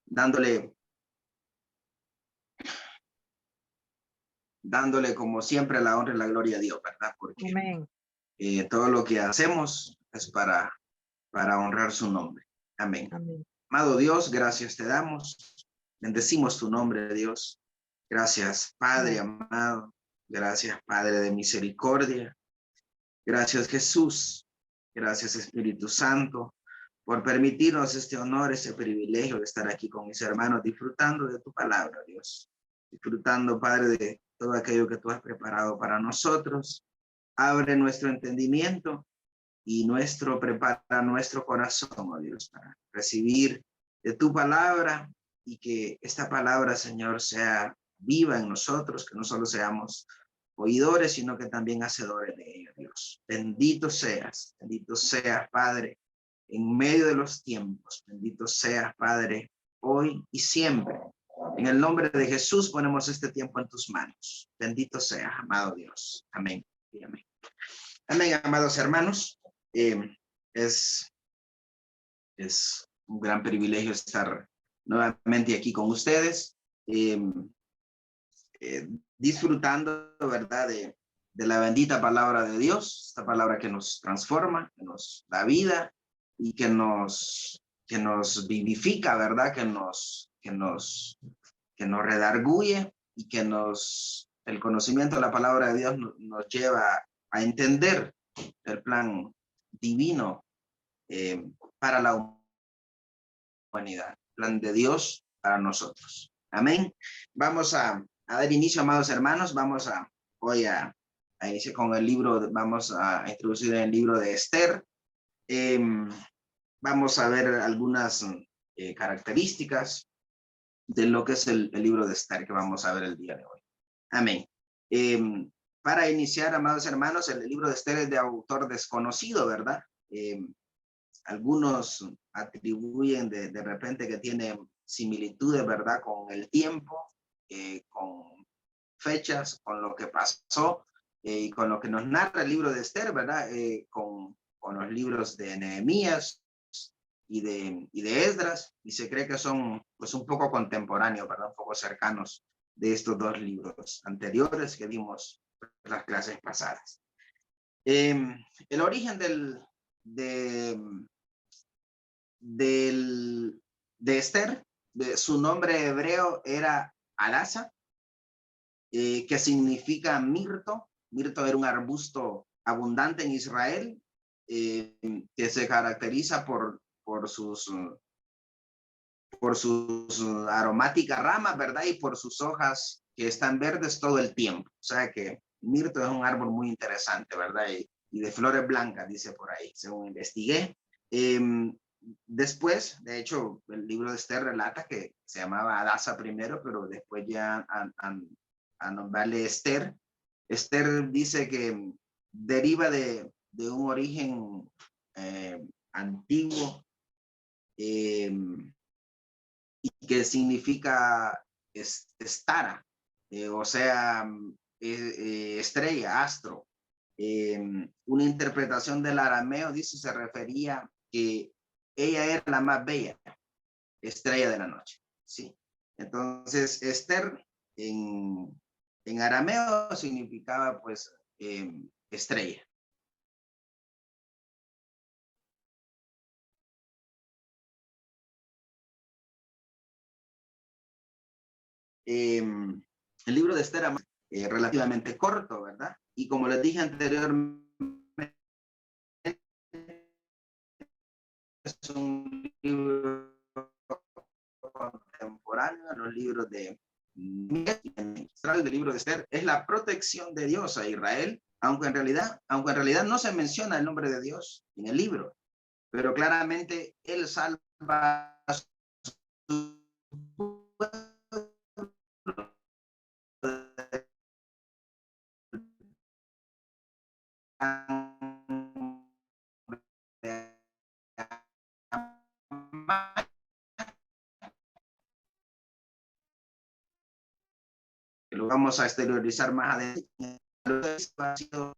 dándole como siempre la honra y la gloria a Dios, ¿verdad? Porque Amén. todo lo que hacemos es para honrar su nombre. Amén. Amén. Amado Dios, gracias te damos. Bendecimos tu nombre, Dios. Gracias, Padre amado. Gracias, Padre de misericordia. Gracias, Jesús. Gracias, Espíritu Santo, por permitirnos este honor, este privilegio de estar aquí con mis hermanos, disfrutando de tu palabra, Dios. Disfrutando, Padre, de todo aquello que tú has preparado para nosotros. Abre nuestro entendimiento y prepara nuestro corazón, oh Dios, para recibir de tu palabra y que esta palabra, Señor, sea viva en nosotros, que no solo seamos oidores, sino que también hacedores de ello, Dios. Bendito seas, Padre, en medio de los tiempos. Bendito seas, Padre, hoy y siempre. En el nombre de Jesús ponemos este tiempo en tus manos. Bendito seas, amado Dios. Amén y amén. Amén, amados hermanos. Es un gran privilegio estar nuevamente aquí con ustedes, disfrutando, ¿verdad?, de la bendita palabra de Dios, esta palabra que nos transforma, que nos da vida y que nos vivifica, ¿verdad?, que nos redarguye y que el conocimiento de la palabra de Dios nos lleva a entender el plan divino para la humanidad, plan de Dios para nosotros. Amén. Vamos a dar inicio, amados hermanos. Vamos hoy a iniciar con el libro, vamos a introducir el libro de Esther. Vamos a ver algunas características de lo que es el libro de Esther que vamos a ver el día de hoy. Amén. Para iniciar, amados hermanos, el libro de Esther es de autor desconocido, ¿verdad? Algunos atribuyen de repente que tiene similitudes, ¿verdad?, con el tiempo, con fechas, con lo que pasó y con lo que nos narra el libro de Esther, ¿verdad? Con los libros de Nehemías y de Esdras, y se cree que son pues un poco contemporáneos, ¿verdad? Un poco cercanos de estos dos libros anteriores que vimos en las clases pasadas. El origen de Esther, su nombre hebreo era Adasa, que significa mirto. Mirto era un arbusto abundante en Israel, que se caracteriza por sus aromáticas ramas, ¿verdad? Y por sus hojas que están verdes todo el tiempo. O sea que mirto es un árbol muy interesante, ¿verdad? Y de flores blancas, dice por ahí, según investigué. Después, de hecho, el libro de Esther relata que se llamaba Adasa primero, pero después ya a nombrarle Esther. Esther dice que deriva de un origen antiguo, y que significa estara, o sea, estrella, astro. Una interpretación del arameo, dice, se refería que ella era la más bella estrella de la noche, ¿sí? Entonces, Esther en arameo significaba, pues, estrella. El libro de Esther es relativamente corto, ¿verdad? Y como les dije anteriormente, es un libro contemporáneo a los libros del libro de Esther es la protección de Dios a Israel, aunque en realidad no se menciona el nombre de Dios en el libro, pero claramente él salva a su lo vamos a exteriorizar más adelante. Ha sido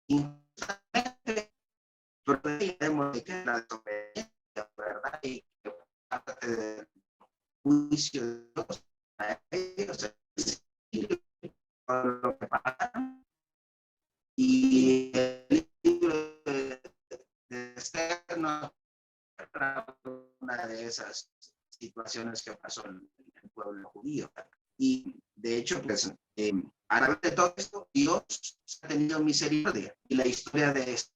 injustamente, pero tenemos que la desobediencia, ¿verdad? Y que parte del juicio de Dios a ellos, lo que pasaron. Y el libro de Esther no era una de esas situaciones que pasó en el pueblo judío. Y de hecho, pues, a través de todo esto, Dios ha tenido misericordia. Y la historia de esto.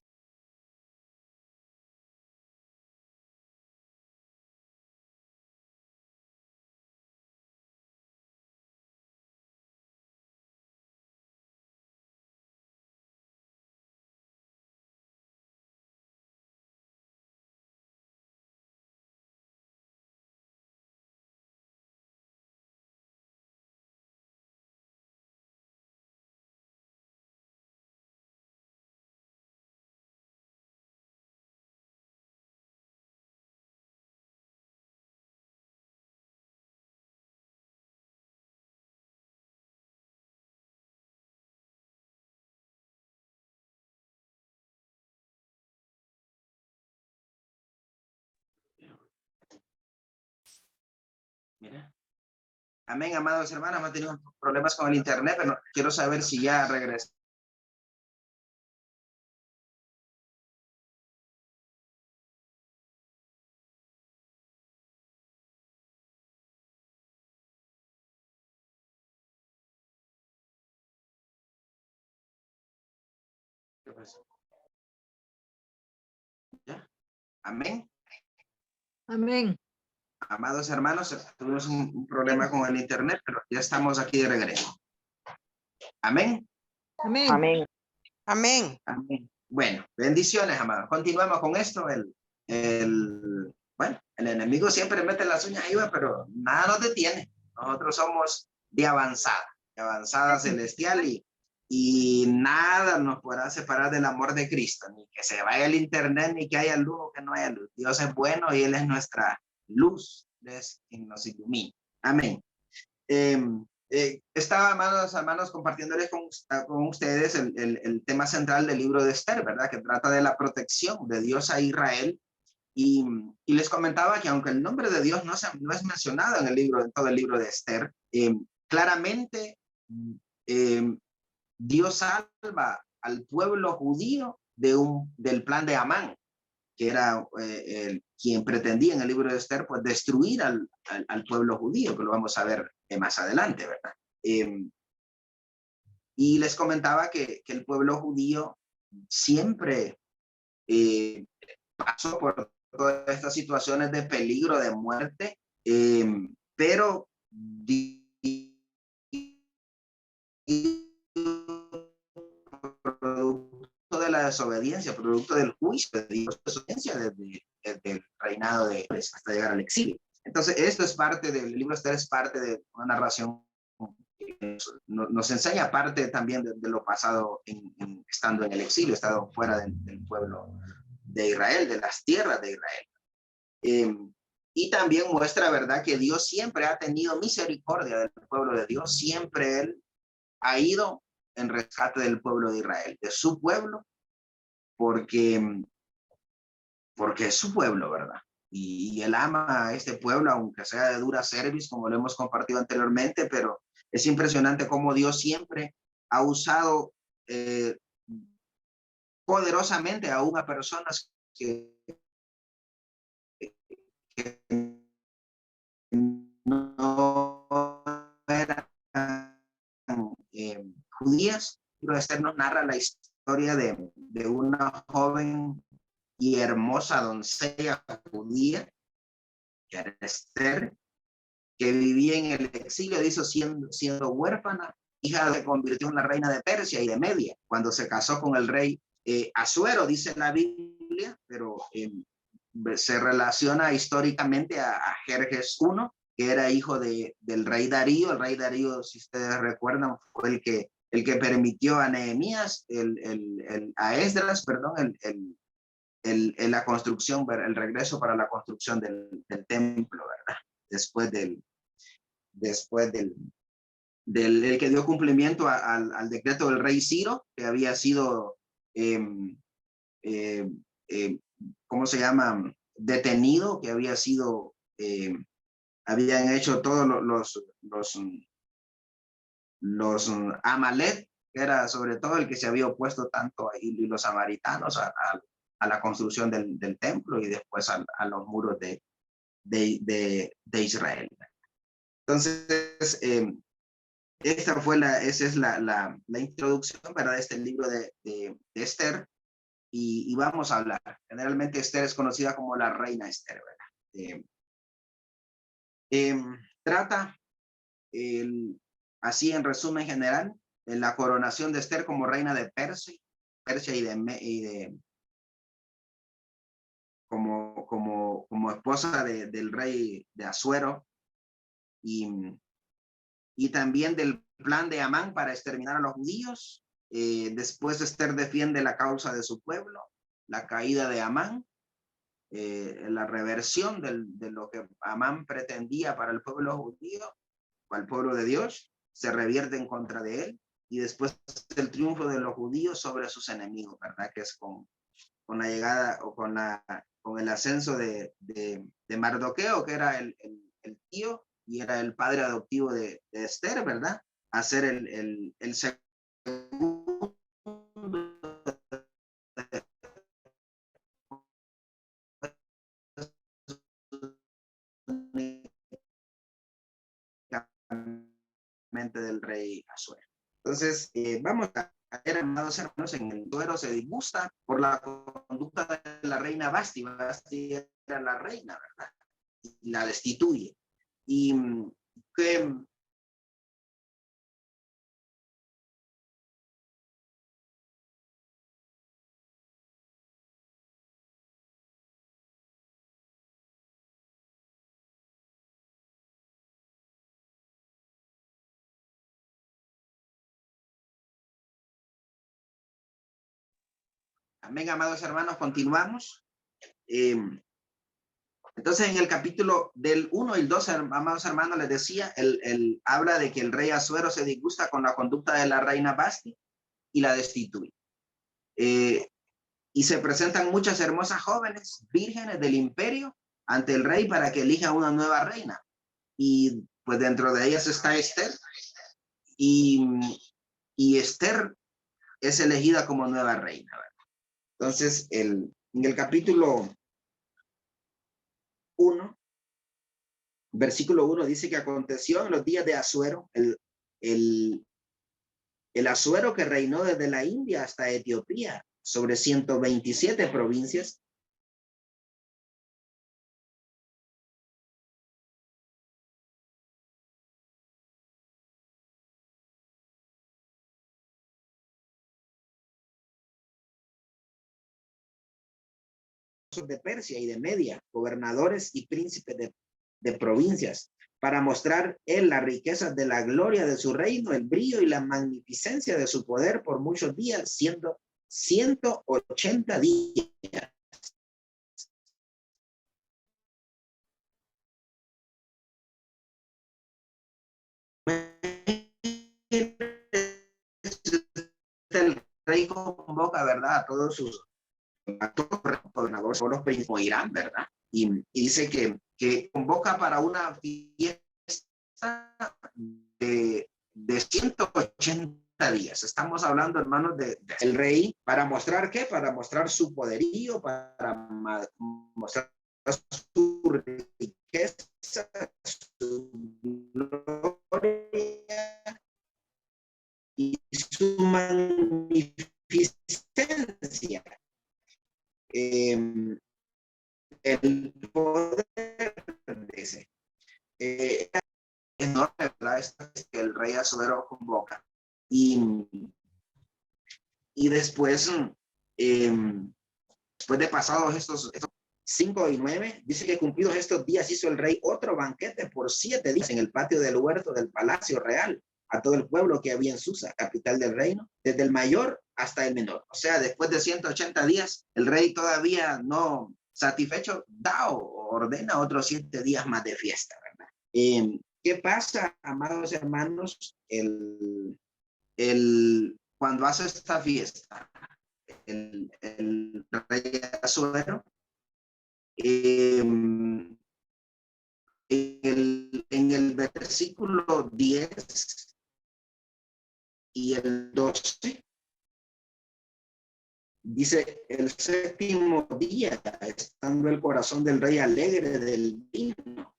Mira. Amén, amados hermanos, hemos tenido problemas con el internet, pero quiero saber si ya regresó. ¿Ya? Amén. Amén. Amados hermanos, tuvimos un problema con el internet, pero ya estamos aquí de regreso. Amén. Amén. Amén. Amén. Amén. Bueno, bendiciones, amados. Continuamos con esto. Bueno, el enemigo siempre mete las uñas arriba, pero nada nos detiene. Nosotros somos de avanzada celestial y nada nos podrá separar del amor de Cristo, ni que se vaya el internet, ni que haya luz o que no haya luz. Dios es bueno y Él es nuestra luz, es quien nos ilumina. Amén. Estaba, hermanos, compartiéndoles con ustedes el tema central del libro de Esther, ¿verdad? Que trata de la protección de Dios a Israel. Y les comentaba que aunque el nombre de Dios no es mencionado en todo el libro de Esther, claramente Dios salva al pueblo judío del plan de Amán, que era quien pretendía en el libro de Esther, pues destruir al pueblo judío, que lo vamos a ver más adelante, ¿verdad? Y les comentaba que el pueblo judío siempre pasó por todas estas situaciones de peligro, de muerte, pero producto de la desobediencia, producto del juicio de Dios, desobediencia desde el reinado de hasta llegar al exilio. Entonces, esto es parte del libro de Esther, es parte de una narración que nos enseña parte también de lo pasado estando en el exilio, estando fuera del pueblo de Israel, de las tierras de Israel. Y también muestra, ¿verdad?, que Dios siempre ha tenido misericordia del pueblo de Dios, siempre Él ha ido en rescate del pueblo de Israel, de su pueblo, porque es su pueblo, ¿verdad? Y Él ama a este pueblo, aunque sea de dura cerviz, como lo hemos compartido anteriormente, pero es impresionante cómo Dios siempre ha usado poderosamente aún a personas que no eran judías. Pero Esther nos narra la historia de una joven y hermosa doncella judía, que era Esther, que vivía en el exilio, dice, siendo huérfana, hija se convirtió en la reina de Persia y de Media, cuando se casó con el rey Asuero, dice la Biblia, pero se relaciona históricamente a Jerjes I, que era hijo del rey Darío. El rey Darío, si ustedes recuerdan, fue el que permitió a Nehemías, a Esdras, perdón, la construcción, el regreso para la construcción del templo, ¿verdad? Después del que dio cumplimiento al decreto del rey Ciro, que había sido ¿cómo se llama? Detenido, que había sido habían hecho todos los Amalek, que era sobre todo el que se había opuesto tanto, y los samaritanos a la construcción del templo y después a los muros de Israel. Entonces, esa es la introducción, ¿verdad? De este libro de Esther, y vamos a hablar. Generalmente Esther es conocida como la reina Esther, ¿verdad? Trata, así en resumen general, la coronación de Esther como reina de Persia como esposa del rey de Asuero, y también del plan de Amán para exterminar a los judíos. Después Esther defiende la causa de su pueblo, la caída de Amán, la reversión de lo que Amán pretendía para el pueblo judío, para el pueblo de Dios, se revierte en contra de él, y después el triunfo de los judíos sobre sus enemigos, ¿verdad? Que es con la llegada o con el ascenso de Mardoqueo, que era el tío y era el padre adoptivo de Esther, ¿verdad? A ser el segundo del rey Asuero. Entonces, vamos a ver, amados hermanos, en el Asuero se disgusta por la conducta de la reina Basti. Basti era la reina, ¿verdad? Y la destituye. Y que amén, amados hermanos, continuamos. Entonces, en el capítulo del 1 y el 2, amados hermanos, les decía, habla de que el rey Asuero se disgusta con la conducta de la reina Basti y la destituye. Y se presentan muchas hermosas jóvenes, vírgenes del imperio, ante el rey para que elija una nueva reina. Y pues dentro de ellas está Esther, y Esther es elegida como nueva reina, ¿verdad? Entonces, en el capítulo 1, versículo 1, dice que aconteció en los días de Asuero, el Asuero que reinó desde la India hasta Etiopía, sobre 127 provincias, de Persia y de Media, gobernadores y príncipes de provincias, para mostrar él las riquezas de la gloria de su reino, el brillo y la magnificencia de su poder por muchos días, siendo 180 días. El rey convoca, ¿verdad?, a todos los gobernadores, todos los príncipes irán, ¿verdad? Y dice que convoca para una fiesta de 180 días. Estamos hablando, hermanos, del rey, para mostrar ¿qué? Para mostrar su poderío, para mostrar su riqueza, su gloria y su magnificencia. El poder, dice, enorme, ¿verdad? Es que el rey Asuero convoca. Y después, después de pasados estos 5 y 9, dice que cumplidos estos días hizo el rey otro banquete por 7 días en el patio del huerto del palacio real a todo el pueblo que había en Susa, capital del reino, desde el mayor hasta el menor. O sea, después de 180 días, el rey todavía no satisfecho, da o ordena otros 7 días más de fiesta, ¿verdad? ¿Qué pasa, amados hermanos? Cuando hace esta fiesta, el rey Asuero, versículo 10 y el 12, dice: el séptimo día, estando el corazón del rey alegre del vino,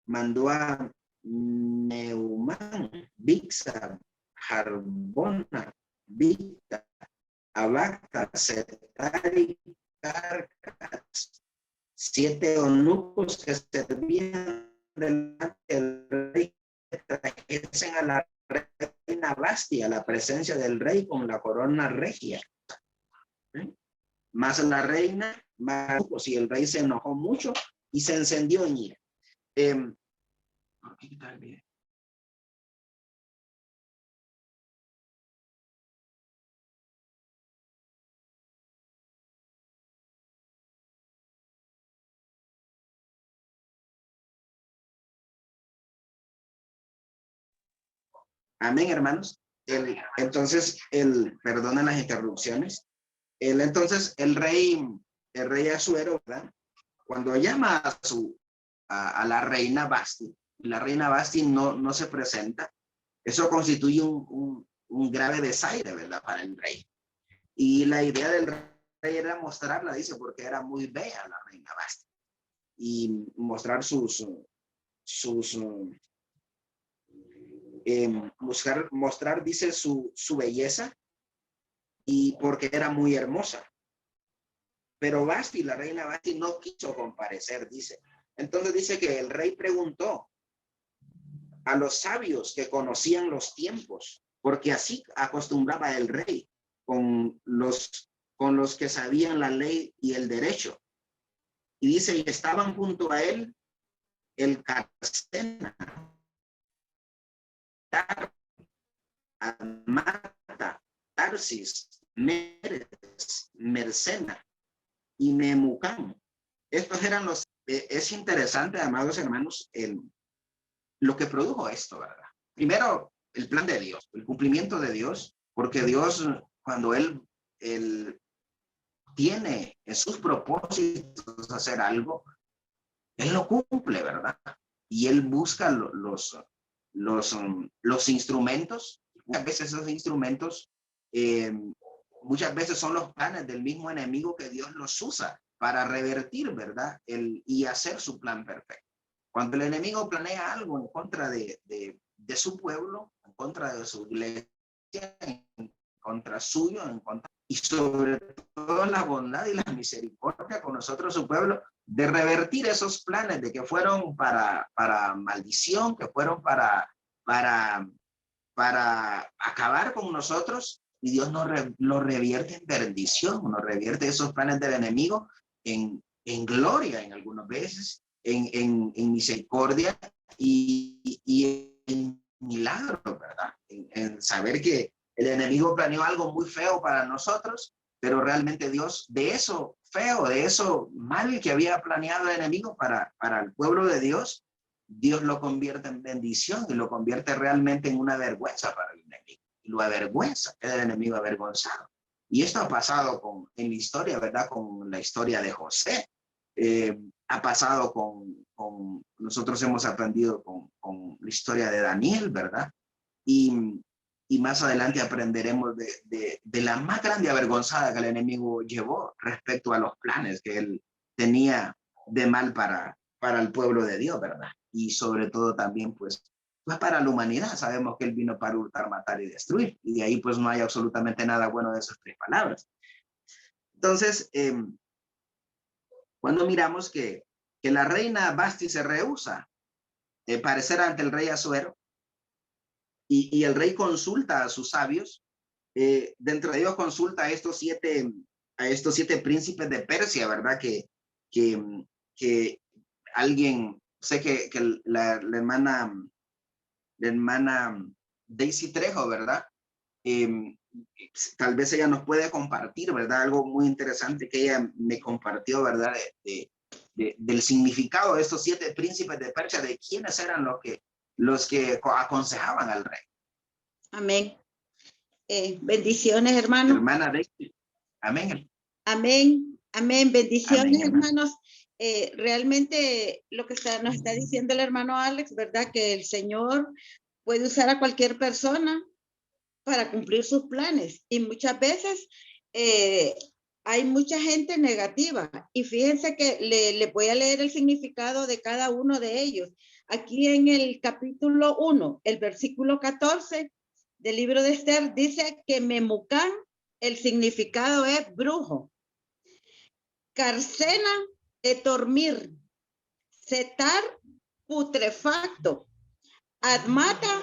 mandó a Neumán, Bigsa, Harbona, Bigta, Abacta, Setar y Carcas, 7 eunucos que servían delante del rey, que trajesen a la reina Vasti a la presencia del rey con la corona regia. Más la reina, más pues, y el rey se enojó mucho y se encendió en ira. ¿Por qué quitar bien? Amén, hermanos. Entonces, perdonen las interrupciones. Entonces, el rey Asuero, ¿verdad? Cuando llama a la reina Vasti, la reina Vasti no se presenta, eso constituye un grave desaire, ¿verdad? Para el rey. Y la idea del rey era mostrarla, dice, porque era muy bella la reina Vasti. Y mostrar mostrar, dice, su belleza, y porque era muy hermosa. Pero Vasti, la reina Vasti, no quiso comparecer, dice. Entonces dice que el rey preguntó a los sabios que conocían los tiempos, porque así acostumbraba el rey con los que sabían la ley y el derecho. Y dice, y estaban junto a él el Carcena, Amata, Tarsis, Meres, Mercena y Memucán. Estos eran los... es interesante, amados hermanos, lo que produjo esto, ¿verdad? Primero, el plan de Dios, el cumplimiento de Dios, porque Dios, cuando Él tiene en sus propósitos hacer algo, Él lo cumple, ¿verdad? Y Él busca los instrumentos. Muchas veces esos instrumentos, muchas veces son los planes del mismo enemigo que Dios los usa para revertir, ¿verdad? Y hacer su plan perfecto. Cuando el enemigo planea algo en contra de su pueblo, en contra de su iglesia, en contra suyo, y sobre todo la bondad y la misericordia con nosotros, su pueblo, de revertir esos planes de que fueron para maldición, que fueron para acabar con nosotros, y Dios lo revierte en bendición, nos revierte esos planes del enemigo en gloria en algunas veces, en misericordia y en milagro, ¿verdad? En saber que el enemigo planeó algo muy feo para nosotros, pero realmente Dios, de eso feo, de eso mal que había planeado el enemigo para el pueblo de Dios, Dios lo convierte en bendición y lo convierte realmente en una vergüenza para el enemigo. Y lo avergüenza, queda el enemigo avergonzado. Y esto ha pasado en la historia, ¿verdad? Con la historia de José. Ha pasado nosotros hemos aprendido con la historia de Daniel, ¿verdad? Y más adelante aprenderemos de la más grande avergonzada que el enemigo llevó respecto a los planes que él tenía de mal para el pueblo de Dios, ¿verdad? Y sobre todo también, pues para la humanidad. Sabemos que él vino para hurtar, matar y destruir. Y de ahí, pues, no hay absolutamente nada bueno de esas 3 palabras. Entonces, cuando miramos que la reina Vasti se rehúsa de parecer ante el rey Asuero, y el rey consulta a sus sabios, dentro de ellos consulta a estos 7 príncipes de Persia, ¿verdad? Que alguien, sé que la hermana Daisy Trejo, ¿verdad? Tal vez ella nos puede compartir, ¿verdad? Algo muy interesante que ella me compartió, ¿verdad? Del significado de estos 7 príncipes de Persia, de quiénes eran los que aconsejaban al rey. Amén. Bendiciones, hermano. Hermana Daisy. Amén. Amén. Amén. Bendiciones, Amén, hermanos. realmente lo que nos está diciendo el hermano Alex, ¿verdad? Que el Señor puede usar a cualquier persona para cumplir sus planes. Y muchas veces hay mucha gente negativa. Y fíjense que le voy a leer el significado de cada uno de ellos. Aquí en el capítulo 1, el versículo 14 del libro de Esther, dice que Memucán, el significado es brujo. Carcena, etormir. Setar, putrefacto. Admata,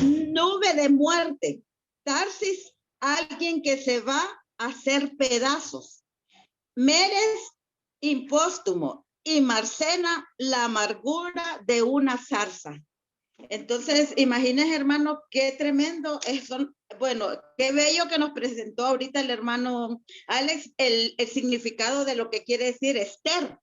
nube de muerte. Tarsis, alguien que se va a hacer pedazos. Meres, impóstumo. Y Marcena, la amargura de una zarza. Entonces, imagínense, hermano, qué tremendo es. Bueno, qué bello que nos presentó ahorita el hermano Alex el significado de lo que quiere decir Esther.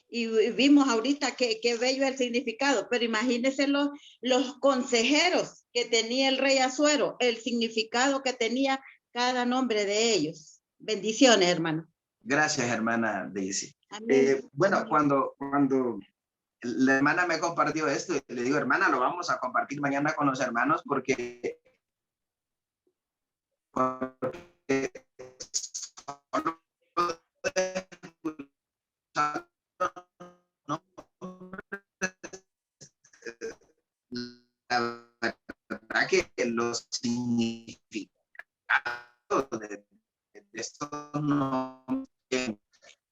Y vimos ahorita qué bello el significado, pero imagínense los consejeros que tenía el rey Asuero, el significado que tenía cada nombre de ellos. Bendiciones, hermano. Gracias, hermana Daisy. Amén. Bueno, cuando la hermana me compartió esto, le digo, hermana, lo vamos a compartir mañana con los hermanos porque la verdad que los significados de esto no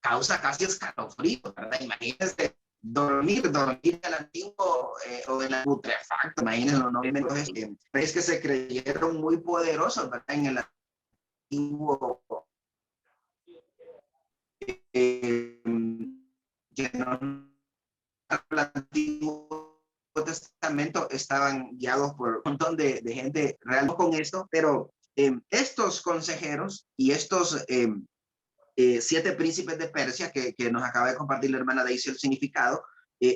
causa casi escalofrío, ¿verdad? Imagínense dormir al antiguo o en el putrefacto, imagínense los nombres es que se creyeron muy poderosos, ¿verdad? En el antiguo que no el antiguo testamento estaban guiados por un montón de gente real con esto, pero estos consejeros y estos 7 príncipes de Persia que nos acaba de compartir la hermana Daisy el significado,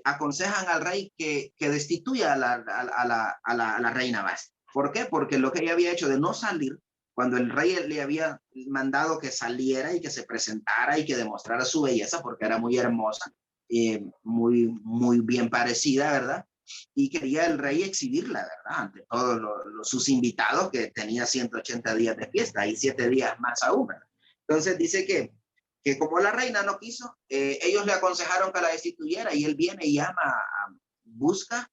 aconsejan al rey que destituya a la reina Basti. ¿Por qué? Porque lo que ella había hecho de no salir, cuando el rey le había mandado que saliera y que se presentara y que demostrara su belleza, porque era muy hermosa, muy bien parecida, ¿verdad? Y quería el rey exhibirla, ¿verdad? Ante todos sus invitados, que tenía 180 días de fiesta y 7 días más aún, ¿verdad? Entonces dice que como la reina no quiso, ellos le aconsejaron que la destituyera y él viene y busca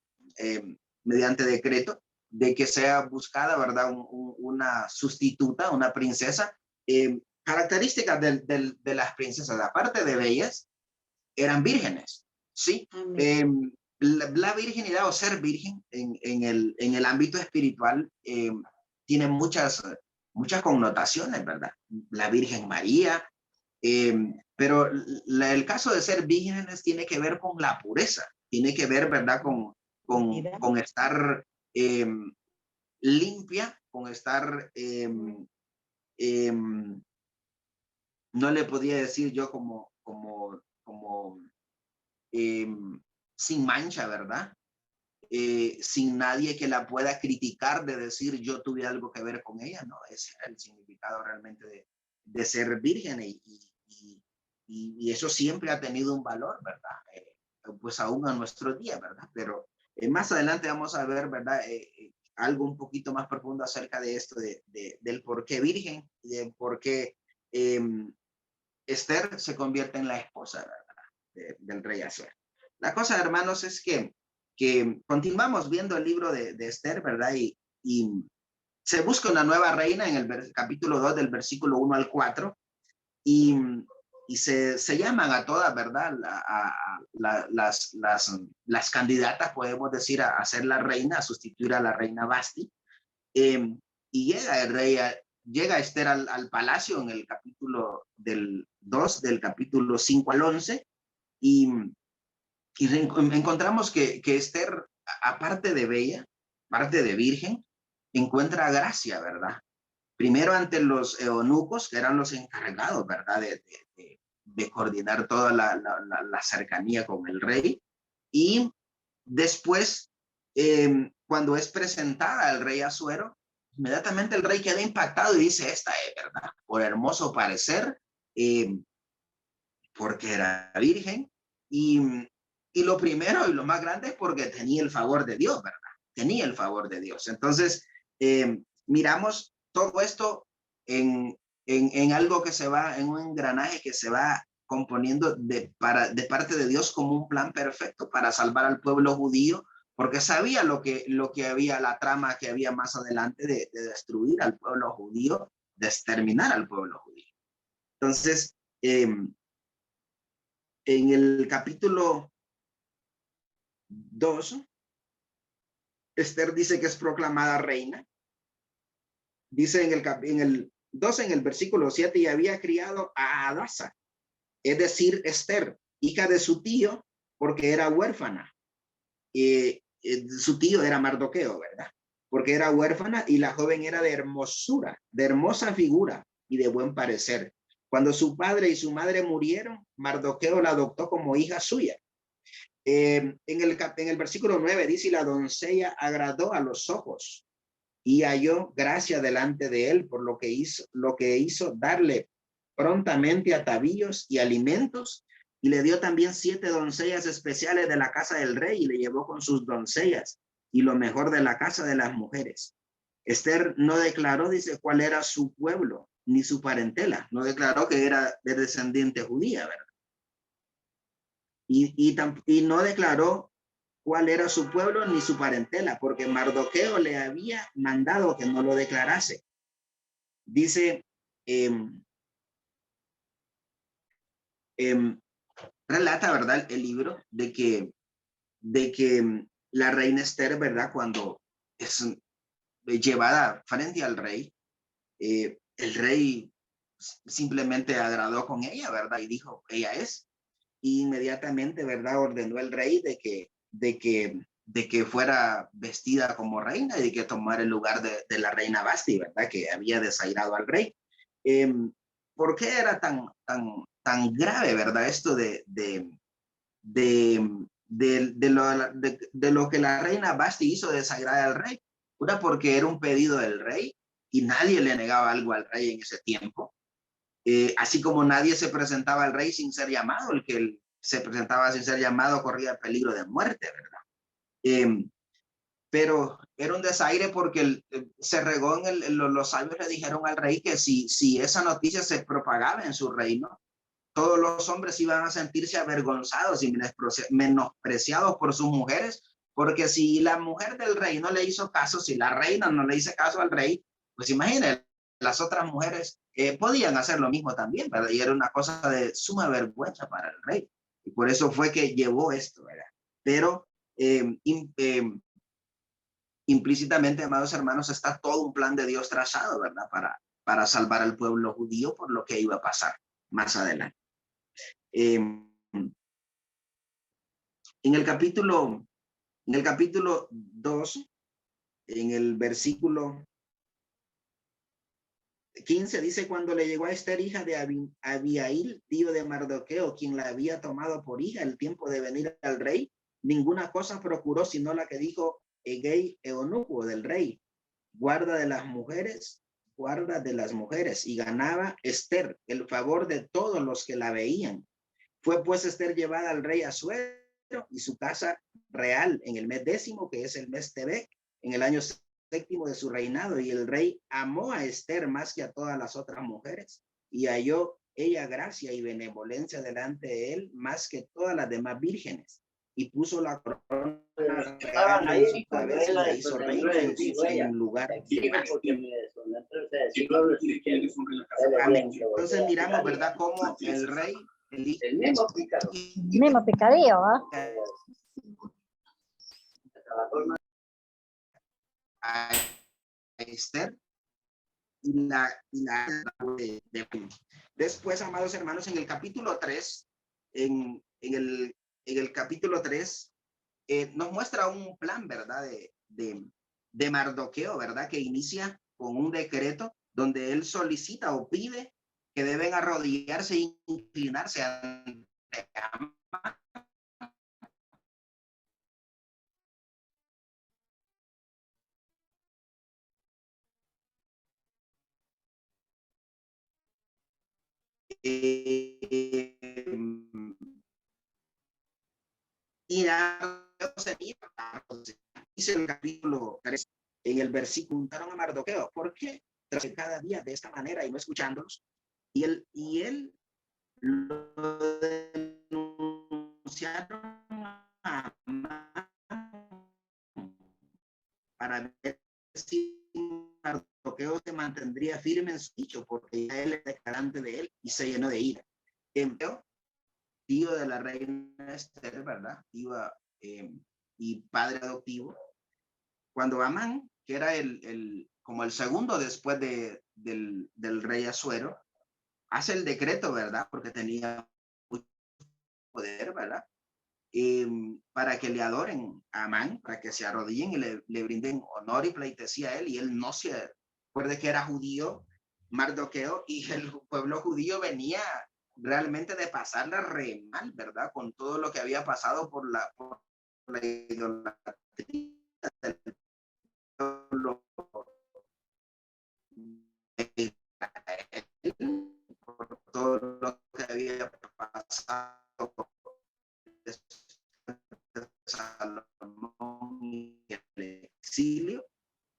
mediante decreto de que sea buscada, ¿verdad? Una sustituta, una princesa. Características de las princesas, aparte de bellas, eran vírgenes, ¿sí? La virginidad o ser virgen en el ámbito espiritual tiene muchas connotaciones, ¿verdad? La Virgen María, pero el caso de ser vírgenes tiene que ver con la pureza, tiene que ver, ¿verdad? Con estar limpia, con estar, no le podía decir yo como sin mancha, ¿verdad? Sin nadie que la pueda criticar de decir yo tuve algo que ver con ella, no, ese era el significado realmente de ser virgen y eso siempre ha tenido un valor, ¿verdad? Pues aún a nuestro día, ¿verdad? Pero más adelante vamos a ver, ¿verdad? Algo un poquito más profundo acerca de esto, del por qué virgen y de por qué Esther se convierte en la esposa, ¿verdad? Del rey Asuero. La cosa, hermanos, es que continuamos viendo el libro de Esther, ¿verdad? Y se busca una nueva reina en el capítulo 2 del versículo 1 al 4 y se llaman a todas, ¿verdad? Las candidatas, podemos decir, a ser la reina, a sustituir a la reina Basti. Y llega el rey, llega Esther al palacio en el capítulo del 2, del capítulo 5 al 11, y encontramos que Esther, aparte de bella, aparte de virgen, encuentra gracia, ¿verdad? Primero ante los eunucos, que eran los encargados, ¿verdad? De coordinar toda la cercanía con el rey. Y después, cuando es presentada al rey Asuero, inmediatamente el rey queda impactado y dice, esta es, ¿verdad? Por hermoso parecer, porque era virgen, y, y lo primero y lo más grande es porque tenía el favor de Dios, ¿verdad? Tenía el favor de Dios. Entonces, miramos todo esto en algo que se va, en un engranaje que se va componiendo de parte de Dios como un plan perfecto para salvar al pueblo judío, porque sabía lo que había, la trama que había más adelante de destruir al pueblo judío, de exterminar al pueblo judío. Entonces, en el capítulo 2, Esther dice que es proclamada reina. Dice en el 2, en el versículo 7, y había criado a Adasa, es decir, Esther, hija de su tío, porque era huérfana. Su tío era Mardoqueo, ¿verdad? Porque era huérfana y la joven era de hermosura, de hermosa figura y de buen parecer. Cuando su padre y su madre murieron, Mardoqueo la adoptó como hija suya. En el versículo 9 dice, y la doncella agradó a los ojos y halló gracia delante de él, por lo que hizo darle prontamente atavíos y alimentos, y le dio también 7 doncellas especiales de la casa del rey, y le llevó con sus doncellas y lo mejor de la casa de las mujeres. Esther no declaró, dice, cuál era su pueblo ni su parentela, no declaró que era de descendiente judía, ¿verdad? Y no declaró cuál era su pueblo ni su parentela, porque Mardoqueo le había mandado que no lo declarase. Dice, relata, ¿verdad? El libro de que la reina Esther, ¿verdad? Cuando es llevada frente al rey, el rey simplemente agradó con ella, ¿verdad? Y dijo, ella es. Y inmediatamente, ¿verdad? Ordenó el rey de que fuera vestida como reina y de que tomara el lugar de la reina Basti, ¿verdad? Que había desairado al rey. ¿Por qué era tan grave, ¿verdad? Esto de lo que la reina Basti hizo desairar al rey? Una, porque era un pedido del rey y nadie le negaba algo al rey en ese tiempo. Así como nadie se presentaba al rey sin ser llamado, el que se presentaba sin ser llamado corría peligro de muerte, ¿verdad? Pero era un desaire porque se regó los sabios le dijeron al rey que si esa noticia se propagaba en su reino, todos los hombres iban a sentirse avergonzados y menospreciados por sus mujeres, porque si la mujer del rey no le hizo caso, si la reina no le hizo caso al rey, pues imagínense, las otras mujeres podían hacer lo mismo también, ¿verdad? Y era una cosa de suma vergüenza para el rey. Y por eso fue que llevó esto, ¿verdad? Pero implícitamente, amados hermanos, está todo un plan de Dios trazado, ¿verdad? Para salvar al pueblo judío por lo que iba a pasar más adelante. En el capítulo 2, en el versículo 15, dice, cuando le llegó a Esther, hija de Abihail, tío de Mardoqueo, quien la había tomado por hija el tiempo de venir al rey, ninguna cosa procuró sino la que dijo Egei eunuco del rey, guarda de las mujeres, y ganaba Esther el favor de todos los que la veían. Fue pues Esther llevada al rey Asuero y su casa real en el mes 10º, que es el mes Tebet, en el año 7º de su reinado, y el rey amó a Esther más que a todas las otras mujeres, y halló ella gracia y benevolencia delante de él más que todas las demás vírgenes, y puso la corona real en su cabeza y la hizo reina en lugar de más. Amén. Entonces miramos, ¿verdad? Cómo el rey el mismo picadillo, ¿ah? A Esther después, amados hermanos, en el capítulo 3, en el capítulo 3, nos muestra un plan, ¿verdad? De Mardoqueo, ¿verdad? Que inicia con un decreto donde él solicita o pide que deben arrodillarse e inclinarse ante Amán. Y dice el capítulo 3, en el versículo, preguntaron a Mardoqueo, ¿por qué tras cada día de esta manera y no escuchándolos? Y él lo denunciaron a Amán para ver si Mardoqueo se mantendría firme en su dicho, porque ya él era declarante de él y se llenó de ira. Tío de la reina Esther, ¿verdad? Y padre adoptivo. Cuando Amán, que era como el segundo después del rey Asuero, hace el decreto, ¿verdad? Porque tenía mucho poder, ¿verdad? Para que le adoren a Amán, para que se arrodillen y le brinden honor y pleitesía a él, y él no se acuerde que era judío, Mardoqueo, y el pueblo judío venía realmente de pasarla re mal, ¿verdad? Con todo lo que había pasado por la idolatría del pueblo de Israel, por todo lo que había pasado Salomón y el exilio,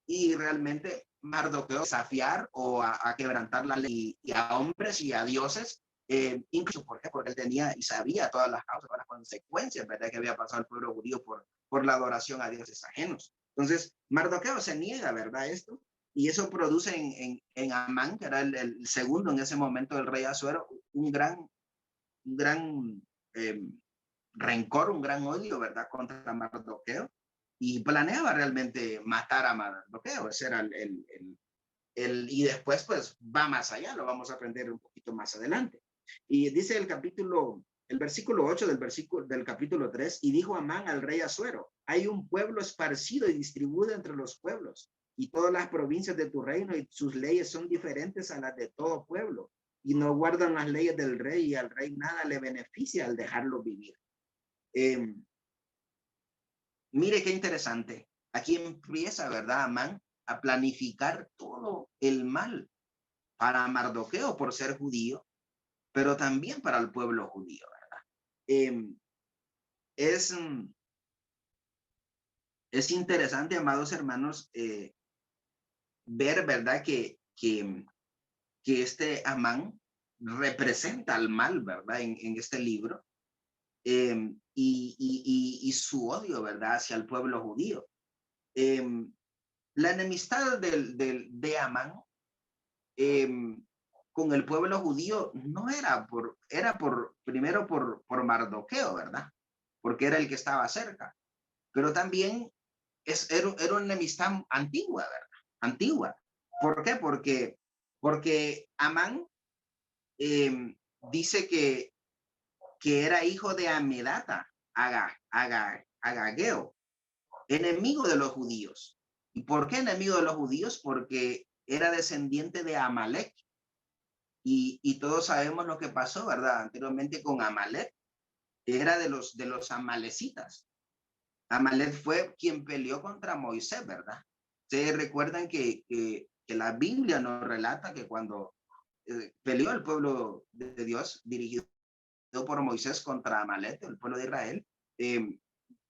y realmente Mardoqueo desafiar o a quebrantar la ley y a hombres y a dioses, incluso porque él tenía y sabía todas las causas, todas las consecuencias, ¿verdad? Que había pasado el pueblo judío por la adoración a dioses ajenos. Entonces, Mardoqueo se niega, ¿verdad? Esto, y eso produce en Amán, que era el segundo en ese momento del rey Asuero, un gran rencor, un gran odio, ¿verdad? Contra Mardoqueo, y planeaba realmente matar a Mardoqueo. Ese era y después pues va más allá, lo vamos a aprender un poquito más adelante. Y dice el versículo 8 del capítulo 3, y dijo Amán al rey Asuero, hay un pueblo esparcido y distribuido entre los pueblos, y todas las provincias de tu reino y sus leyes son diferentes a las de todo pueblo, y no guardan las leyes del rey, y al rey nada le beneficia al dejarlo vivir. Mire qué interesante. Aquí empieza, ¿verdad, Amán, a planificar todo el mal para Mardoqueo por ser judío, pero también para el pueblo judío, ¿verdad? Es, es interesante, amados hermanos, ver, ¿verdad? Que este Amán representa al mal, ¿verdad? En este libro. Y su odio, ¿verdad? Hacia el pueblo judío. La enemistad de Amán con el pueblo judío no era primero por Mardoqueo, ¿verdad? Porque era el que estaba cerca, pero también era una enemistad antigua, ¿verdad? Antigua. ¿Por qué? Porque Amán dice que era hijo de Amedata, Agageo, enemigo de los judíos. ¿Y por qué enemigo de los judíos? Porque era descendiente de Amalek. Y todos sabemos lo que pasó, ¿verdad? Anteriormente con Amalek. Era de los amalecitas. Amalek fue quien peleó contra Moisés, ¿verdad? Ustedes recuerdan que la Biblia nos relata que cuando peleó el pueblo de Dios, dirigido por Moisés contra Amalek, el pueblo de Israel,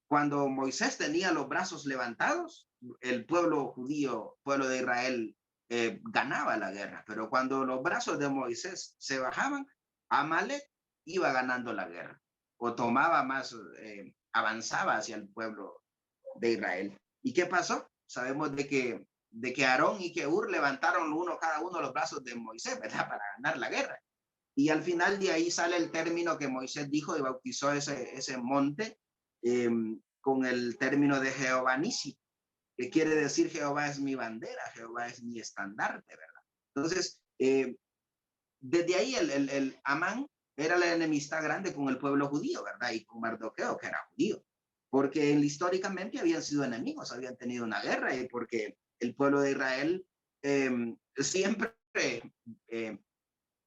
cuando Moisés tenía los brazos levantados, el pueblo judío, pueblo de Israel, ganaba la guerra. Pero cuando los brazos de Moisés se bajaban, Amalek iba ganando la guerra o tomaba más, avanzaba hacia el pueblo de Israel. ¿Y qué pasó? Sabemos de que Aarón y que Ur levantaron cada uno los brazos de Moisés, ¿verdad? Para ganar la guerra. Y al final de ahí sale el término que Moisés dijo y bautizó ese monte con el término de Jehová Nisi, que quiere decir Jehová es mi bandera, Jehová es mi estandarte, ¿verdad? Entonces, desde ahí el Amán era la enemistad grande con el pueblo judío, ¿verdad? Y con Mardoqueo, que era judío, porque históricamente habían sido enemigos, habían tenido una guerra, y porque el pueblo de Israel siempre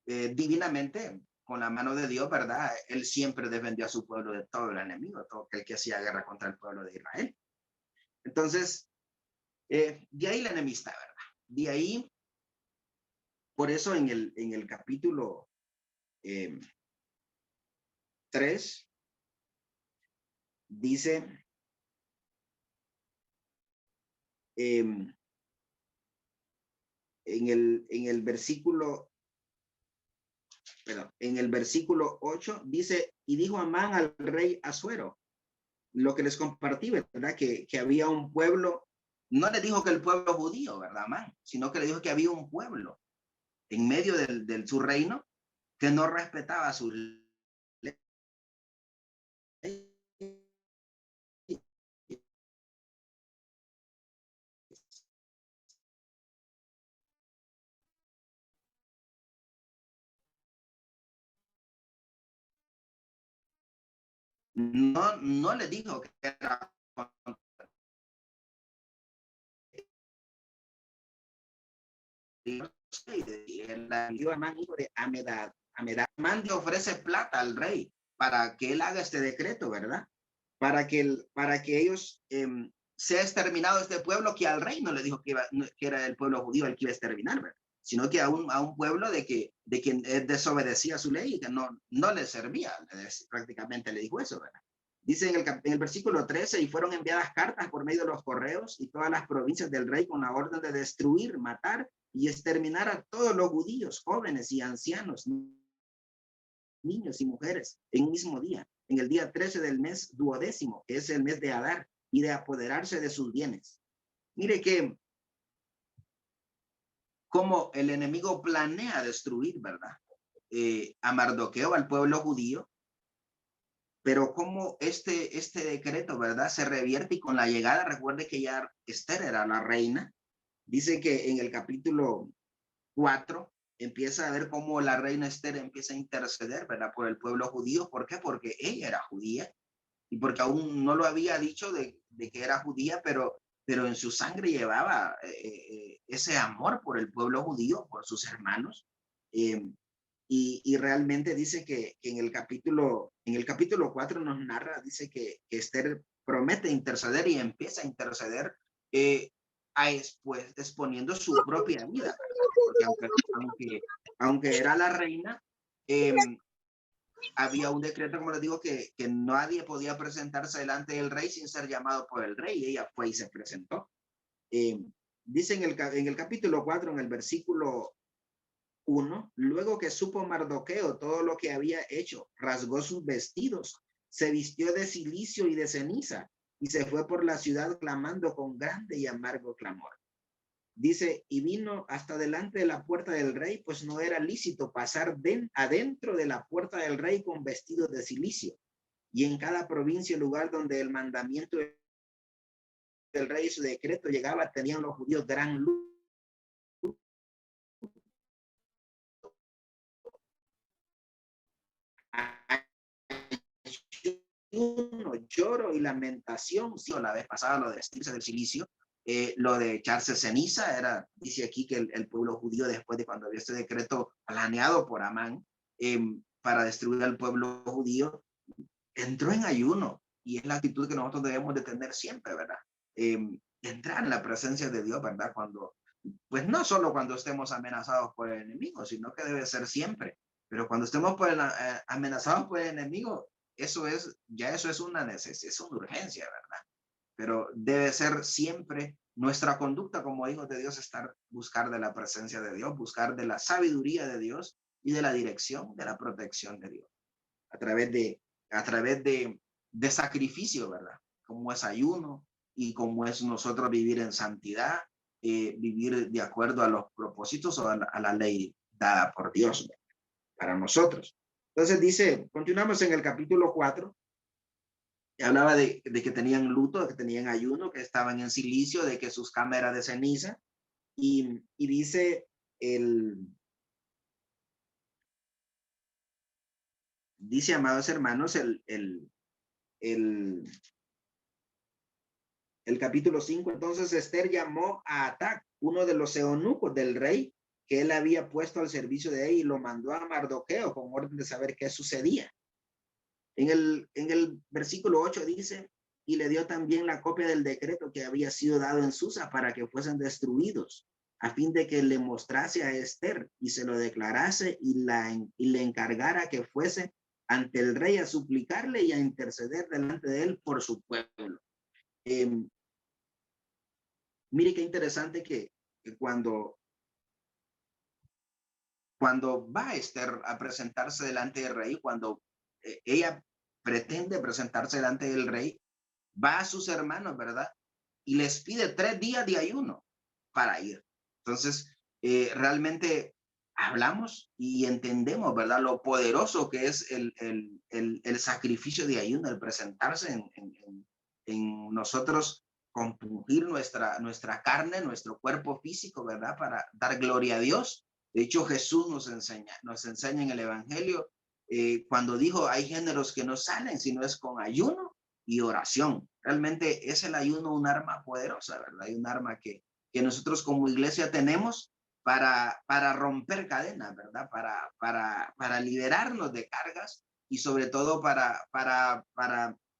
divinamente, con la mano de Dios, ¿verdad? Él siempre defendió a su pueblo de todo el enemigo, todo aquel que hacía guerra contra el pueblo de Israel. Entonces, de ahí la enemistad, ¿verdad? De ahí, por eso en el capítulo 3, dice, en el versículo, perdón, en el versículo 8 dice, y dijo Amán al rey Asuero, lo que les compartí, ¿verdad? Que había un pueblo, no le dijo que el pueblo judío, ¿verdad, Amán? Sino que le dijo que había un pueblo en medio de su reino que no respetaba su ley. No le dijo que era el Amán, hijo de Amedad. Amán le ofrece plata al rey para que él haga este decreto, ¿verdad? Para que ellos sea exterminado este pueblo, que al rey no le dijo que era el pueblo judío el que iba a exterminar, ¿verdad? Sino que a un pueblo de que desobedecía su ley y que no le servía, prácticamente le dijo eso, ¿verdad? Dice en el versículo 13, y fueron enviadas cartas por medio de los correos y todas las provincias del rey con la orden de destruir, matar y exterminar a todos los judíos, jóvenes y ancianos, niños y mujeres, en un mismo día, en el día 13 del mes duodécimo, que es el mes de Adar, y de apoderarse de sus bienes. Mire que como el enemigo planea destruir, ¿verdad? A Mardoqueo, al pueblo judío, pero como este decreto, ¿verdad? Se revierte y con la llegada, recuerde que ya Esther era la reina, dice que en el capítulo 4 empieza a ver cómo la reina Esther empieza a interceder, ¿verdad? Por el pueblo judío. ¿Por qué? Porque ella era judía y porque aún no lo había dicho de que era judía, pero en su sangre llevaba ese amor por el pueblo judío, por sus hermanos. Y realmente dice que en el capítulo 4 nos narra, dice que Esther promete interceder y empieza a interceder pues, exponiendo su propia vida, porque aunque era la reina, había un decreto, como les digo, que nadie podía presentarse delante del rey sin ser llamado por el rey, y ella fue y se presentó. Dice en el capítulo 4, en el versículo 1, luego que supo Mardoqueo todo lo que había hecho, rasgó sus vestidos, se vistió de cilicio y de ceniza, y se fue por la ciudad clamando con grande y amargo clamor. Dice, y vino hasta delante de la puerta del rey, pues no era lícito pasar adentro de la puerta del rey con vestidos de cilicio. Y en cada provincia, lugar donde el mandamiento del rey y su decreto llegaba, tenían los judíos gran luz. Lloro y lamentación. Sí, la vez pasada lo de vestirse del cilicio, lo de echarse ceniza, dice aquí que el pueblo judío, después de cuando había este decreto planeado por Amán para destruir al pueblo judío, entró en ayuno, y es la actitud que nosotros debemos de tener siempre, ¿verdad? Entrar en la presencia de Dios, ¿verdad? Pues no solo cuando estemos amenazados por el enemigo, sino que debe ser siempre. Pero cuando estemos amenazados por el enemigo, eso es una necesidad, es una urgencia, ¿verdad? Pero debe ser siempre nuestra conducta como hijos de Dios, buscar de la presencia de Dios, buscar de la sabiduría de Dios y de la dirección, de la protección de Dios. A través de sacrificio, ¿verdad? Como es ayuno y como es nosotros vivir en santidad, vivir de acuerdo a los propósitos o a la ley dada por Dios, ¿verdad? Para nosotros. Entonces dice, continuamos en el capítulo 4, hablaba de que tenían luto, de que tenían ayuno, que estaban en cilicio, de que sus camas eran de ceniza, y dice amados hermanos, el capítulo 5, entonces Esther llamó a Atac, uno de los eunucos del rey, que él había puesto al servicio de él, y lo mandó a Mardoqueo con orden de saber qué sucedía. En el versículo 8 dice, y le dio también la copia del decreto que había sido dado en Susa para que fuesen destruidos, a fin de que le mostrase a Esther y se lo declarase y le encargara que fuese ante el rey a suplicarle y a interceder delante de él por su pueblo. Mire qué interesante que cuando va Esther a presentarse delante del rey, cuando ella pretende presentarse delante del rey, va a sus hermanos, ¿verdad? Y les pide 3 días de ayuno para ir. Entonces, realmente hablamos y entendemos, ¿verdad? Lo poderoso que es el sacrificio de ayuno, el presentarse en nosotros, compungir nuestra carne, nuestro cuerpo físico, ¿verdad? Para dar gloria a Dios. De hecho, Jesús nos enseña en el Evangelio, cuando dijo, hay géneros que no salen, sino es con ayuno y oración. Realmente es el ayuno un arma poderosa, ¿verdad? Hay un arma que nosotros como iglesia tenemos para romper cadenas, ¿verdad? Para liberarnos de cargas y sobre todo para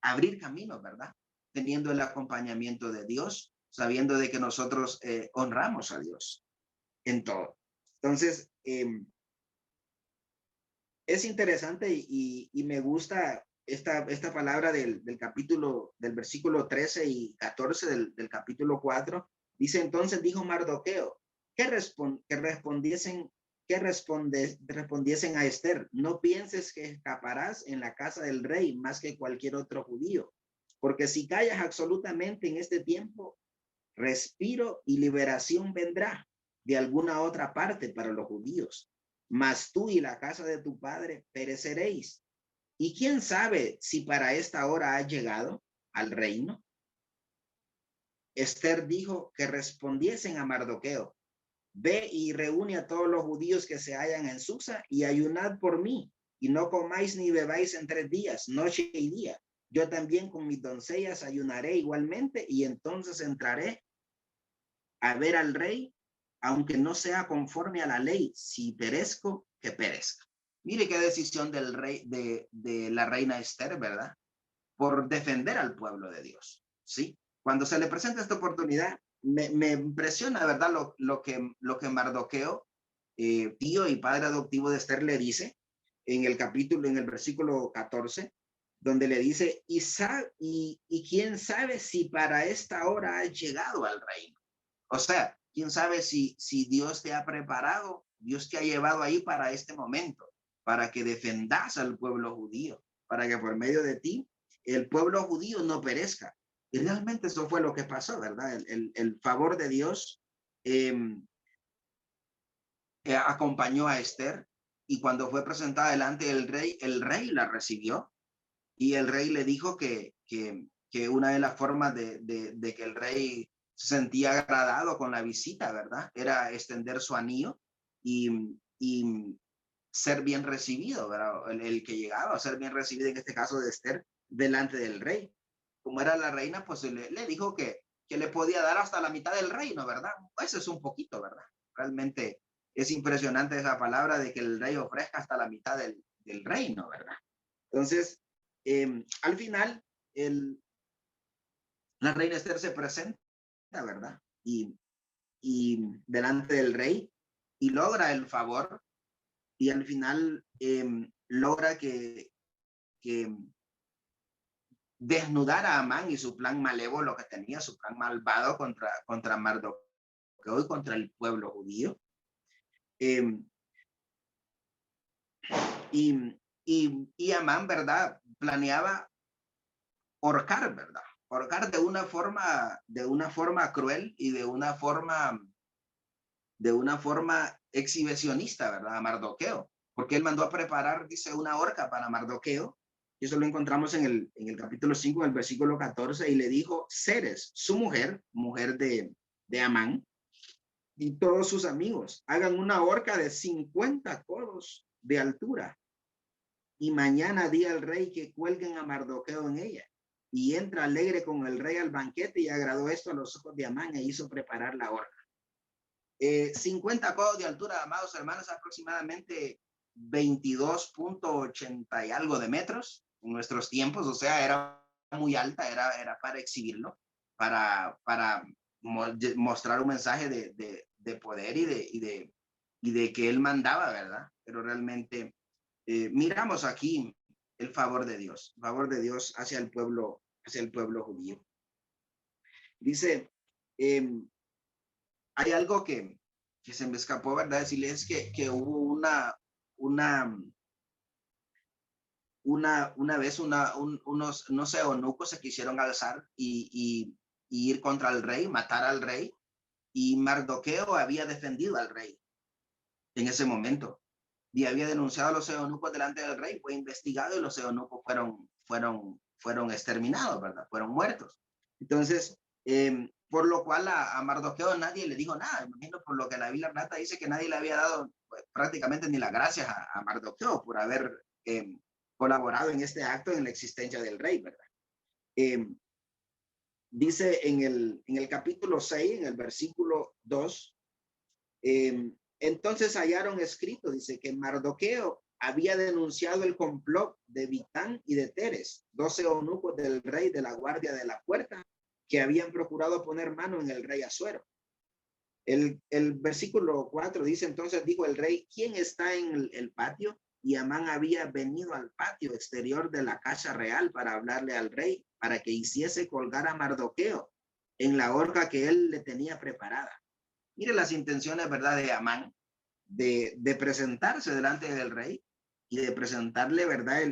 abrir caminos, ¿verdad? Teniendo el acompañamiento de Dios, sabiendo de que nosotros honramos a Dios en todo. Entonces, es interesante y me gusta esta palabra del versículo 13 y 14 del capítulo 4. Dice, entonces dijo Mardoqueo, respondiesen a Esther, no pienses que escaparás en la casa del rey más que cualquier otro judío, porque si callas absolutamente en este tiempo, respiro y liberación vendrá de alguna otra parte para los judíos, mas tú y la casa de tu padre pereceréis. ¿Y quién sabe si para esta hora ha llegado al reino? Esther dijo que respondiesen a Mardoqueo, ve y reúne a todos los judíos que se hallan en Susa y ayunad por mí, y no comáis ni bebáis en 3 días, noche y día. Yo también con mis doncellas ayunaré igualmente, y entonces entraré a ver al rey, aunque no sea conforme a la ley, si perezco, que perezca. Mire qué decisión del rey, de la reina Esther, ¿verdad? Por defender al pueblo de Dios, ¿sí? Cuando se le presenta esta oportunidad, me impresiona, ¿verdad? Lo que Mardoqueo, tío y padre adoptivo de Esther, le dice en el versículo 14, donde le dice, y quién sabe si para esta hora ha llegado al reino. O sea, quién sabe si Dios te ha preparado, Dios te ha llevado ahí para este momento, para que defendas al pueblo judío, para que por medio de ti el pueblo judío no perezca. Y realmente eso fue lo que pasó, ¿verdad? El favor de Dios acompañó a Esther, y cuando fue presentada delante del rey, el rey la recibió, y el rey le dijo que una de las formas de que el rey se sentía agradado con la visita, ¿verdad? Era extender su anillo y ser bien recibido, ¿verdad? El que llegaba a ser bien recibido, en este caso de Esther, delante del rey. Como era la reina, pues le dijo que le podía dar hasta la mitad del reino, ¿verdad? Eso es un poquito, ¿verdad? Realmente es impresionante esa palabra de que el rey ofrezca hasta la mitad del reino, ¿verdad? Entonces, al final, la reina Esther se presenta, ¿verdad? Y delante del rey, y logra el favor, y al final logra que desnudar a Amán y su plan malévolo que tenía, su plan malvado contra Mardoqueo y contra el pueblo judío. Y Amán, ¿verdad? Planeaba ahorcar, ¿verdad? Ahorcar de una forma cruel y de una forma exhibicionista, ¿verdad? A Mardoqueo, porque él mandó a preparar, dice, una horca para Mardoqueo, y eso lo encontramos en el capítulo 5, en el versículo 14, y le dijo, Zeres, su mujer de Amán, y todos sus amigos, hagan una horca de 50 codos de altura, y mañana di al rey que cuelguen a Mardoqueo en ella. Y entra alegre con el rey al banquete, y agradó esto a los ojos de Amán e hizo preparar la horca. 50 codos de altura, amados hermanos, aproximadamente 22.80 y algo de metros en nuestros tiempos, o sea, era muy alta, era para exhibirlo, para mostrar un mensaje de poder y de que él mandaba, ¿verdad? Pero realmente miramos aquí el favor de Dios hacia el pueblo judío. Dice, hay algo que se me escapó, ¿verdad? Decirles que hubo una vez unos eunucos se quisieron alzar y ir contra el rey, matar al rey, y Mardoqueo había defendido al rey en ese momento y había denunciado a los eunucos delante del rey, fue investigado y los eunucos fueron exterminados, ¿verdad? Fueron muertos. Entonces, por lo cual a Mardoqueo nadie le dijo nada, imagino, por lo que la Biblia relata, dice que nadie le había dado pues, prácticamente ni las gracias a Mardoqueo por haber colaborado en este acto en la existencia del rey, ¿verdad? Dice en el capítulo 6, en el versículo 2, entonces hallaron escrito, dice que Mardoqueo había denunciado el complot de Bigtán y de Teres, 12 eunucos del rey de la guardia de la puerta, que habían procurado poner mano en el rey Asuero. El versículo 4 dice, entonces dijo el rey, ¿quién está en el patio? Y Amán había venido al patio exterior de la casa real para hablarle al rey, para que hiciese colgar a Mardoqueo en la horca que él le tenía preparada. Mire las intenciones, ¿verdad?, de Amán, de presentarse delante del rey y de presentarle, ¿verdad?,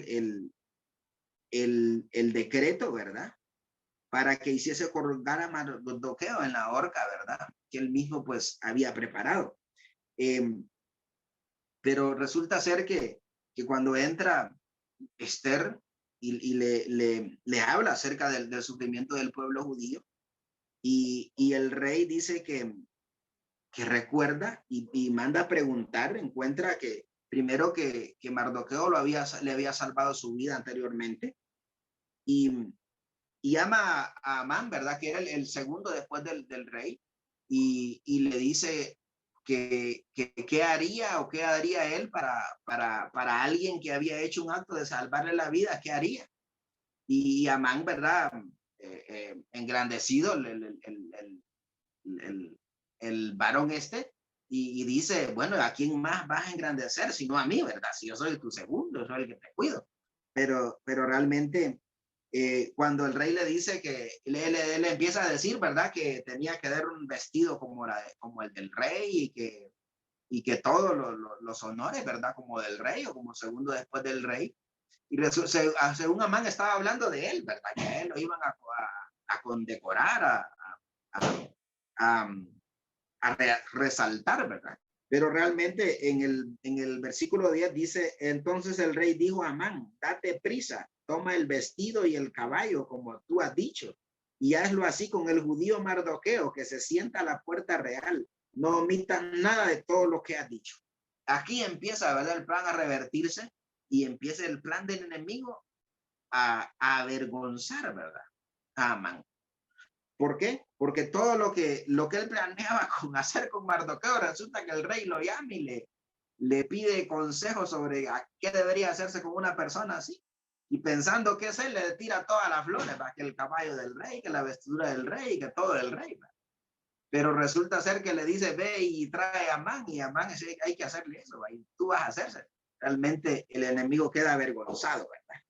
el decreto, ¿verdad?, para que hiciese colgar a Mardoqueo en la horca, ¿verdad?, que él mismo pues había preparado. Pero resulta ser que cuando entra Esther y le habla acerca del sufrimiento del pueblo judío, y el rey dice que recuerda y manda a preguntar, encuentra que primero que Mardoqueo le había salvado su vida anteriormente, y llama a Amán, ¿verdad?, que era el segundo después del rey, y le dice que qué haría o qué haría él para alguien que había hecho un acto de salvarle la vida, qué haría. Y Amán, ¿verdad?, engrandecido, el varón y dice, bueno, ¿a quién más vas a engrandecer sino a mí, verdad? Si yo soy tu segundo, yo soy el que te cuido. Pero realmente, cuando el rey le dice que, le empieza a decir, ¿verdad?, que tenía que dar un vestido como el del rey y que todos los honores, ¿verdad?, como del rey o como segundo después del rey. Y según Amán estaba hablando de él, ¿verdad?, que a él lo iban a condecorar, a resaltar, ¿verdad? Pero realmente en el versículo 10 dice, entonces el rey dijo a Amán, date prisa, toma el vestido y el caballo como tú has dicho, y hazlo así con el judío Mardoqueo, que se sienta a la puerta real. No omitas nada de todo lo que has dicho. Aquí empieza, ¿verdad?, el plan a revertirse y empieza el plan del enemigo a avergonzar, ¿verdad?, a Amán. ¿Por qué? Porque todo lo que él planeaba hacer con Mardoqueo, resulta que el rey lo llama y le pide consejos sobre qué debería hacerse con una persona así. Y pensando que es él, le tira todas las flores, para que el caballo del rey, que la vestidura del rey, que todo del rey. ¿verdad? Pero resulta ser que le dice, ve y trae a Amán, y Amán dice, hay que hacerle eso, y tú vas a hacerse. Realmente el enemigo queda avergonzado, ¿verdad?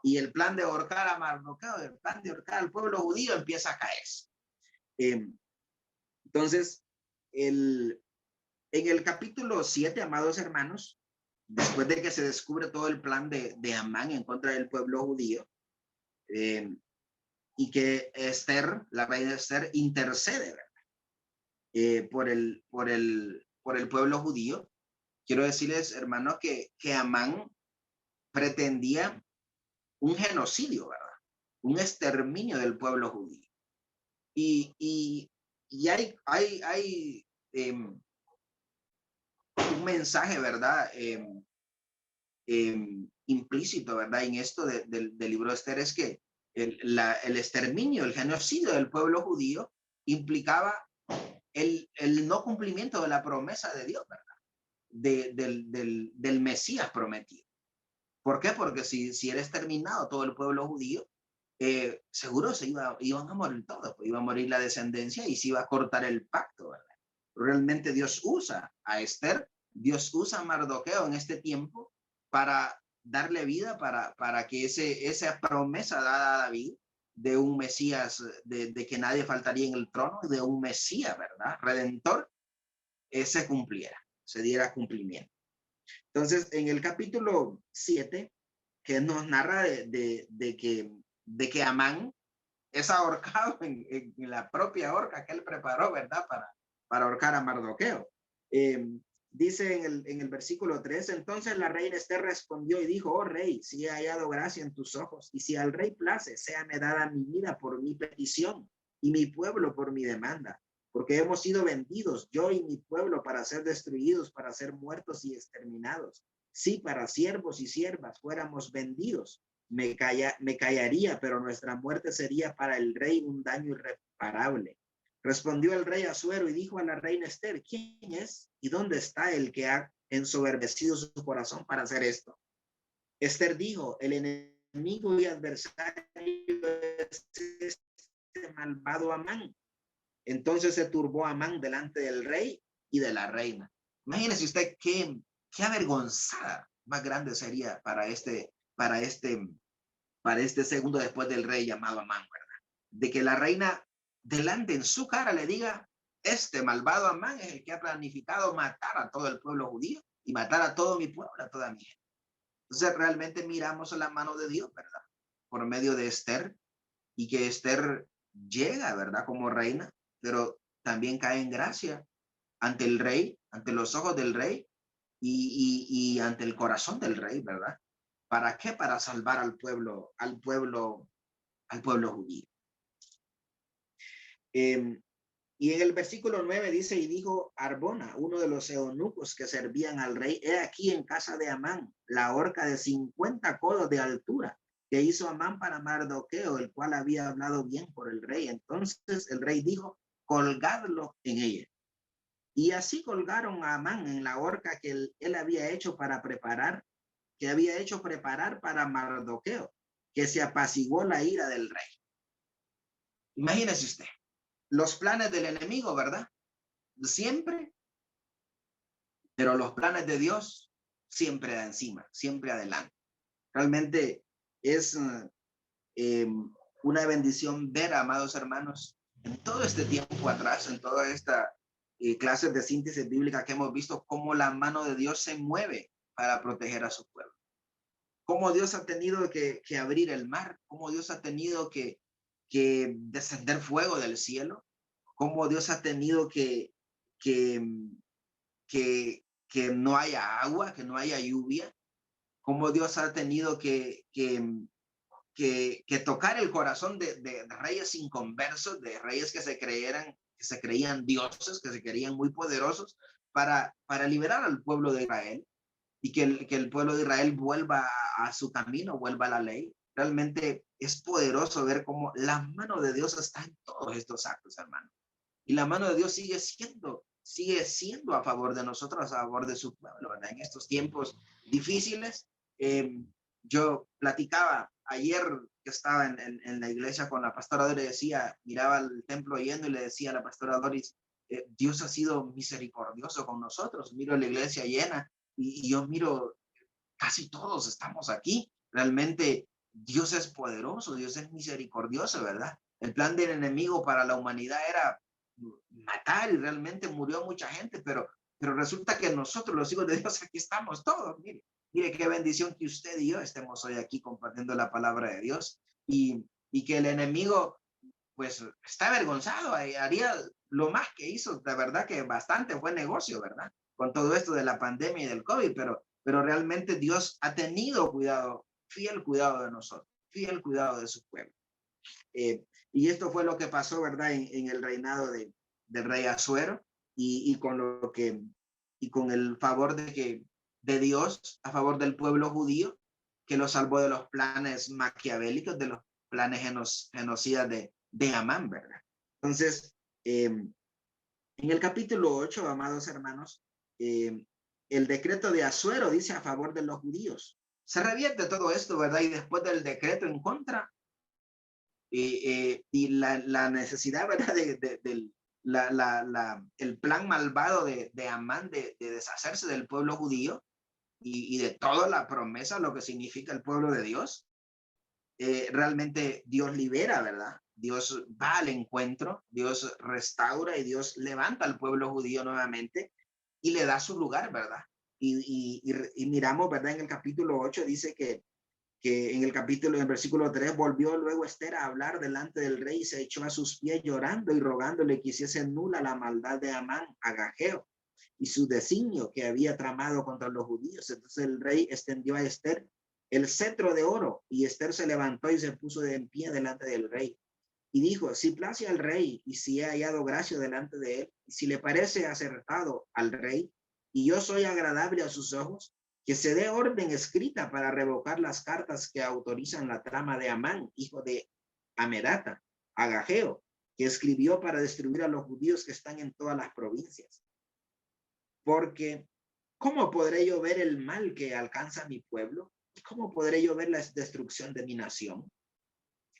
Y el plan de ahorcar a Mardoqueo, el plan de ahorcar al pueblo judío empieza a caerse. Entonces, en el capítulo 7, amados hermanos, después de que se descubre todo el plan de Amán en contra del pueblo judío, y que Esther, la reina Esther, intercede, ¿verdad?, por el pueblo judío. Quiero decirles, hermanos, que Amán pretendía un genocidio, ¿verdad?, un exterminio del pueblo judío. Y hay un mensaje, ¿verdad?, implícito, ¿verdad?, en esto del libro de Esther, es que el exterminio, el genocidio del pueblo judío implicaba el no cumplimiento de la promesa de Dios, ¿verdad?, del Mesías prometido. ¿Por qué? Porque si era exterminado todo el pueblo judío, seguro iban a morir todos, pues iba a morir la descendencia y se iba a cortar el pacto, ¿verdad? Realmente Dios usa a Esther, Dios usa a Mardoqueo en este tiempo para darle vida para que esa promesa dada a David de un Mesías, de que nadie faltaría en el trono, de un Mesías, ¿verdad? Redentor, se cumpliera, se diera cumplimiento. Entonces, en el capítulo 7, que nos narra de que Amán es ahorcado en la propia horca que él preparó, ¿verdad? Para ahorcar a Mardoqueo. Dice en el versículo 3, entonces la reina Esther respondió y dijo, oh rey, si he hallado gracia en tus ojos, y si al rey place, séame dada mi vida por mi petición, y mi pueblo por mi demanda, porque hemos sido vendidos, yo y mi pueblo, para ser destruidos, para ser muertos y exterminados. Si para siervos y siervas fuéramos vendidos, me callaría, pero nuestra muerte sería para el rey un daño irreparable. Respondió el rey Asuero y dijo a la reina Esther, ¿quién es y dónde está el que ha ensoberbecido su corazón para hacer esto? Esther dijo, el enemigo y adversario es este malvado Amán. Entonces se turbó Amán delante del rey y de la reina. Imagínese usted qué avergonzada más grande sería para este segundo después del rey llamado Amán, ¿verdad? De que la reina delante en su cara le diga, este malvado Amán es el que ha planificado matar a todo el pueblo judío y matar a todo mi pueblo, a toda mi gente. Entonces realmente miramos la mano de Dios, ¿verdad? Por medio de Esther, y que Esther llega, ¿verdad? Como reina, pero también cae en gracia ante el rey, ante los ojos del rey y ante el corazón del rey, ¿verdad? ¿Para qué? Para salvar al pueblo judío. Y en el versículo 9 dice, y dijo Arbona, uno de los eunucos que servían al rey, he aquí en casa de Amán la horca de 50 codos de altura que hizo Amán para Mardoqueo, el cual había hablado bien por el rey. Entonces el rey dijo, colgadlo en ella. Y así colgaron a Amán en la horca que él había hecho preparar para Mardoqueo, que se apaciguó la ira del rey. Imagínese usted, los planes del enemigo, ¿verdad? Siempre, pero los planes de Dios siempre de encima, siempre adelante. Realmente es una bendición ver, amados hermanos, en todo este tiempo atrás, en toda esta clase de síntesis bíblica que hemos visto, cómo la mano de Dios se mueve para proteger a su pueblo. Cómo Dios ha tenido que abrir el mar, cómo Dios ha tenido que descender fuego del cielo, cómo Dios ha tenido que no haya agua, que no haya lluvia, cómo Dios ha tenido que tocar el corazón de reyes inconversos, de reyes que se creían dioses, que se creían muy poderosos, para liberar al pueblo de Israel y que el pueblo de Israel vuelva a su camino, vuelva a la ley. Realmente es poderoso ver cómo la mano de Dios está en todos estos actos, hermano. Y la mano de Dios sigue siendo a favor de nosotros, a favor de su pueblo, ¿verdad? En estos tiempos difíciles. Yo platicaba ayer que estaba en la iglesia con la pastora Doris, miraba el templo yendo y le decía a la pastora Doris, Dios ha sido misericordioso con nosotros. Miro la iglesia llena y yo miro, casi todos estamos aquí. Realmente Dios es poderoso, Dios es misericordioso, ¿verdad? El plan del enemigo para la humanidad era matar y realmente murió mucha gente, pero resulta que nosotros, los hijos de Dios, aquí estamos todos. Mire qué bendición que usted y yo estemos hoy aquí compartiendo la palabra de Dios y que el enemigo pues está avergonzado, haría lo más que hizo, de verdad que bastante fue negocio, ¿verdad? Con todo esto de la pandemia y del COVID, pero realmente Dios ha tenido cuidado, fiel cuidado de nosotros, fiel cuidado de su pueblo. Y esto fue lo que pasó, ¿verdad? En el reinado del rey Asuero y con el favor de Dios a favor del pueblo judío, que lo salvó de los planes maquiavélicos, de los planes genocidas de Amán, ¿verdad? Entonces, en el capítulo 8, amados hermanos, el decreto de Asuero dice a favor de los judíos. Se revierte todo esto, ¿verdad? Y después del decreto en contra, y la necesidad, ¿verdad? El plan malvado de Amán de deshacerse del pueblo judío, y de toda la promesa, lo que significa el pueblo de Dios. Realmente Dios libera, ¿verdad? Dios va al encuentro, Dios restaura y Dios levanta al pueblo judío nuevamente y le da su lugar, ¿verdad? Y miramos, ¿verdad? En el capítulo 8 dice que en el versículo 3, volvió luego Esther a hablar delante del rey y se echó a sus pies llorando y rogándole que hiciese nula la maldad de Amán, Agageo, y su designio que había tramado contra los judíos. Entonces el rey extendió a Esther el cetro de oro, y Esther se levantó y se puso en pie delante del rey. Y dijo, si place al rey, y si he hallado gracia delante de él, y si le parece acertado al rey, y yo soy agradable a sus ojos, que se dé orden escrita para revocar las cartas que autorizan la trama de Amán, hijo de Amedata, Agageo, que escribió para destruir a los judíos que están en todas las provincias. Porque, ¿cómo podré yo ver el mal que alcanza a mi pueblo? ¿Cómo podré yo ver la destrucción de mi nación?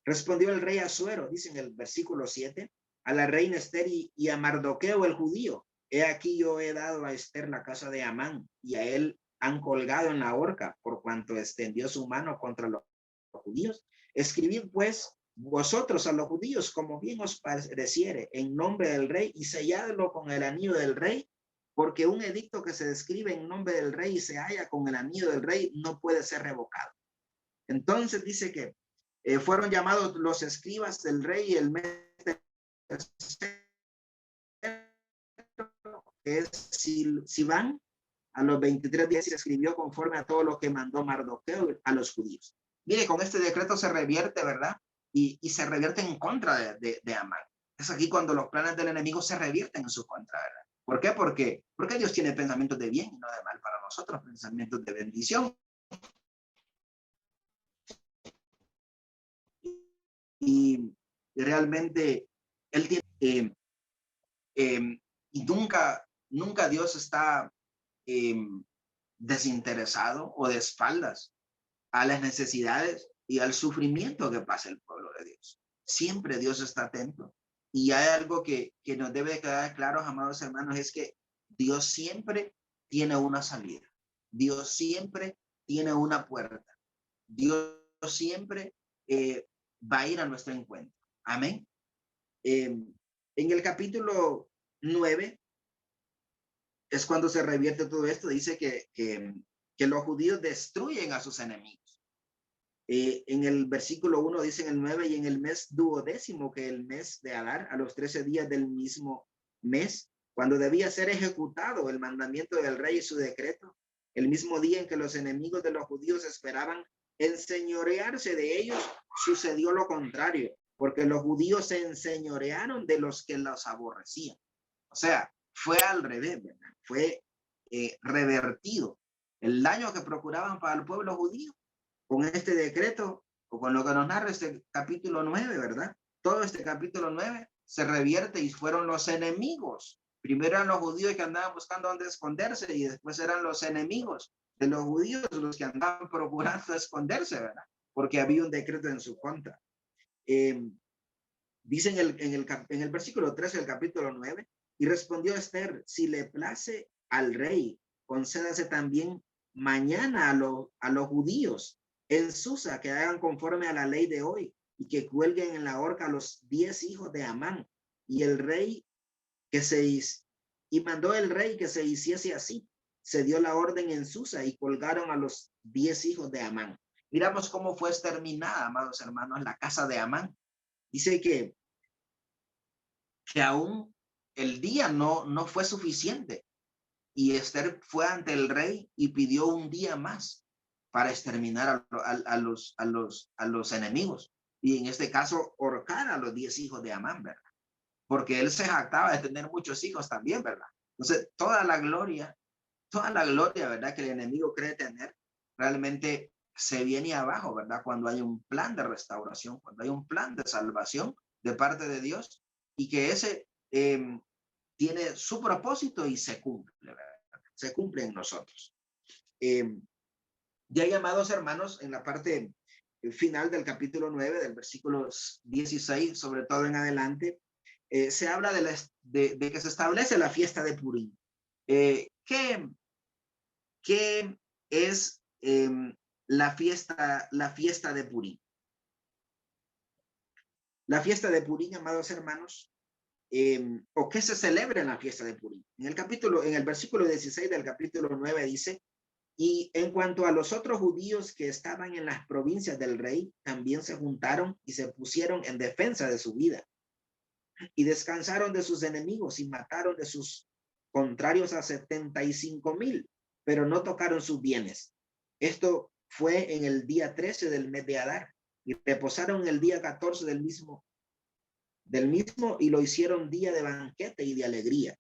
Respondió el rey Asuero, dice en el versículo 7, a la reina Esther y a Mardoqueo el judío. He aquí yo he dado a Esther la casa de Amán, y a él han colgado en la horca, por cuanto extendió su mano contra los judíos. Escribid pues vosotros a los judíos como bien os pareciere, en nombre del rey, y selladlo con el anillo del rey, porque un edicto que se describe en nombre del rey y se halla con el anillo del rey no puede ser revocado. Entonces dice que fueron llamados los escribas del rey y el mes que es Sivan. A los 23 días se escribió conforme a todo lo que mandó Mardoqueo a los judíos. Mire, con este decreto se revierte, ¿verdad? Y se revierte en contra de Amán. Es aquí cuando los planes del enemigo se revierten en su contra, ¿verdad? ¿Por qué? Porque Dios tiene pensamientos de bien y no de mal para nosotros, pensamientos de bendición. Y realmente Él tiene, y nunca Dios está desinteresado o de espaldas a las necesidades y al sufrimiento que pasa el pueblo de Dios. Siempre Dios está atento. Y hay algo que nos debe quedar claro, amados hermanos, es que Dios siempre tiene una salida. Dios siempre tiene una puerta. Dios siempre va a ir a nuestro encuentro. Amén. En el capítulo 9 es cuando se revierte todo esto. Dice que los judíos destruyen a sus enemigos. En el versículo 1 dice en el 9, y en el mes duodécimo, que el mes de Adar, a los 13 días del mismo mes, cuando debía ser ejecutado el mandamiento del rey y su decreto, el mismo día en que los enemigos de los judíos esperaban enseñorearse de ellos, sucedió lo contrario, porque los judíos se enseñorearon de los que los aborrecían. O sea, fue al revés, ¿verdad? Fue revertido. El daño que procuraban para el pueblo judío, con este decreto, o con lo que nos narra este capítulo 9, ¿verdad? Todo este capítulo 9 se revierte y fueron los enemigos. Primero eran los judíos que andaban buscando dónde esconderse, y después eran los enemigos de los judíos los que andaban procurando esconderse, ¿verdad? Porque había un decreto en su contra. Dice en el versículo 13 del capítulo 9, y respondió Esther, si le place al rey, concédase también mañana a los judíos en Susa, que hagan conforme a la ley de hoy, y que cuelguen en la horca a los 10 hijos de Amán. Y el rey mandó el rey que se hiciese así. Se dio la orden en Susa y colgaron a los 10 hijos de Amán. Miramos cómo fue exterminada, amados hermanos, la casa de Amán. Dice que aún el día no fue suficiente. Y Esther fue ante el rey y pidió un día más para exterminar a los enemigos. Y en este caso, ahorcar a los 10 hijos de Amán, ¿verdad? Porque él se jactaba de tener muchos hijos también, ¿verdad? Entonces, toda la gloria, ¿verdad? Que el enemigo cree tener, realmente se viene abajo, ¿verdad? Cuando hay un plan de restauración, cuando hay un plan de salvación de parte de Dios, y que ese tiene su propósito y se cumple, ¿verdad? Se cumple en nosotros. Ya, amados hermanos, en la parte final del capítulo 9, del versículo 16, sobre todo en adelante, se habla de que se establece la fiesta de Purim. ¿Qué es la fiesta de Purim. La fiesta de Purim, amados hermanos, o qué se celebra en la fiesta de Purim. En el versículo 16 del capítulo 9 dice: y en cuanto a los otros judíos que estaban en las provincias del rey, también se juntaron y se pusieron en defensa de su vida. Y descansaron de sus enemigos y mataron de sus contrarios a 75,000, pero no tocaron sus bienes. Esto fue en el día 13 del mes de Adar, y reposaron el día 14 del mismo, y lo hicieron día de banquete y de alegría.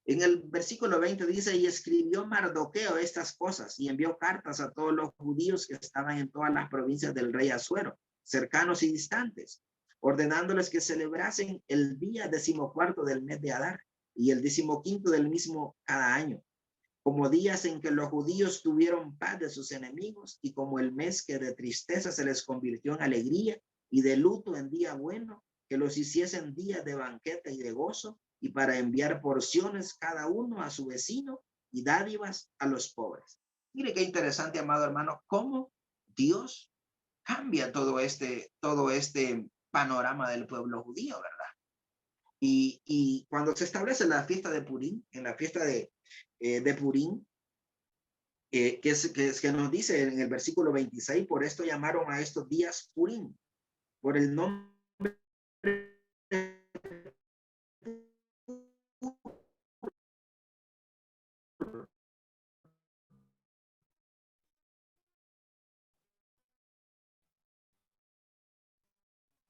En el versículo 20 dice: y escribió Mardoqueo estas cosas y envió cartas a todos los judíos que estaban en todas las provincias del rey Asuero, cercanos y distantes, ordenándoles que celebrasen el día 14 del mes de Adar y el 15 del mismo cada año, como días en que los judíos tuvieron paz de sus enemigos, y como el mes que de tristeza se les convirtió en alegría y de luto en día bueno, que los hiciesen días de banquete y de gozo, y para enviar porciones cada uno a su vecino y dádivas a los pobres. Mire qué interesante, amado hermano, cómo Dios cambia todo este panorama del pueblo judío, ¿verdad? Y cuando se establece la fiesta de Purim, en la fiesta de Purim, que nos dice en el versículo 26, por esto llamaron a estos días Purim, por el nombre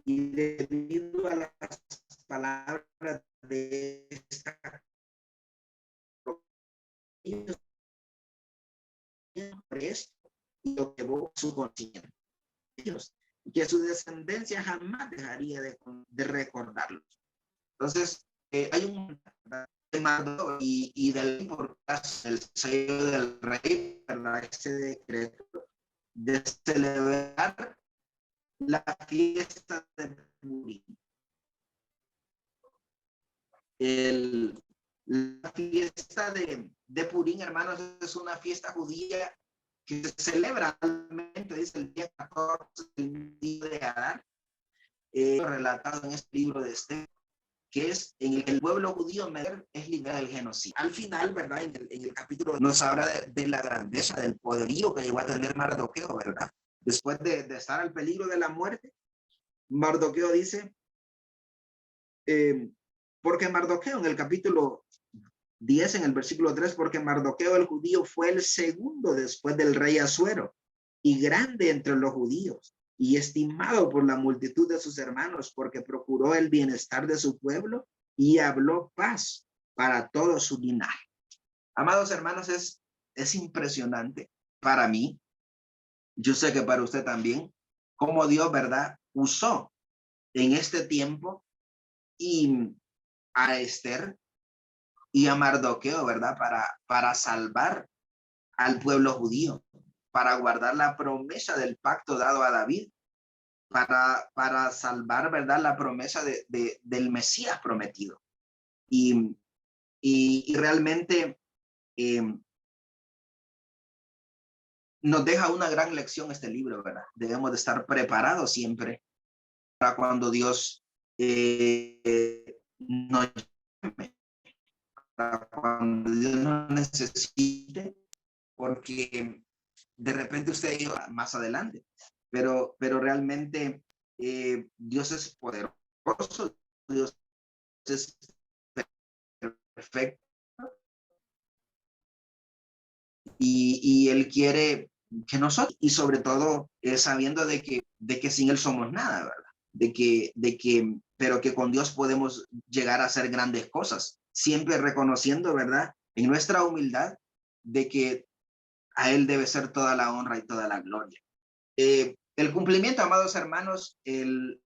y debido a las palabras de esta esto y lo llevó su conciencia, que su descendencia jamás dejaría de recordarlos. Entonces, hay un mando y del por el sello del rey, ¿verdad? Este decreto de celebrar la fiesta de Purim. La fiesta de Purim, hermanos, es una fiesta judía que se celebra realmente, dice el día 14 del día de Adar, relatado en este libro de Esther, que es en el que el pueblo judío es liberado del genocidio. Al final, ¿verdad? En el capítulo nos habla de la grandeza, del poderío que llegó a tener Mardoqueo, ¿verdad? Después de estar al peligro de la muerte, Mardoqueo dice, porque Mardoqueo en el capítulo 10, en el versículo 3, porque Mardoqueo el judío fue el segundo después del rey Asuero y grande entre los judíos y estimado por la multitud de sus hermanos, porque procuró el bienestar de su pueblo y habló paz para todo su linaje. Amados hermanos, es impresionante para mí, yo sé que para usted también, cómo Dios, ¿verdad?, usó en este tiempo y a Esther y a Mardoqueo, ¿verdad?, para salvar al pueblo judío, para guardar la promesa del pacto dado a David, para salvar, ¿verdad?, la promesa del Mesías prometido. Y realmente nos deja una gran lección este libro, ¿verdad? Debemos de estar preparados siempre para cuando Dios nos llame, para cuando Dios nos necesite, porque de repente usted iba más adelante, pero realmente Dios es poderoso, Dios es perfecto y Él quiere que nosotros, y sobre todo sabiendo de que sin Él somos nada, ¿verdad? Pero que con Dios podemos llegar a hacer grandes cosas, siempre reconociendo, ¿verdad?, en nuestra humildad de que a Él debe ser toda la honra y toda la gloria. El cumplimiento, amados hermanos, en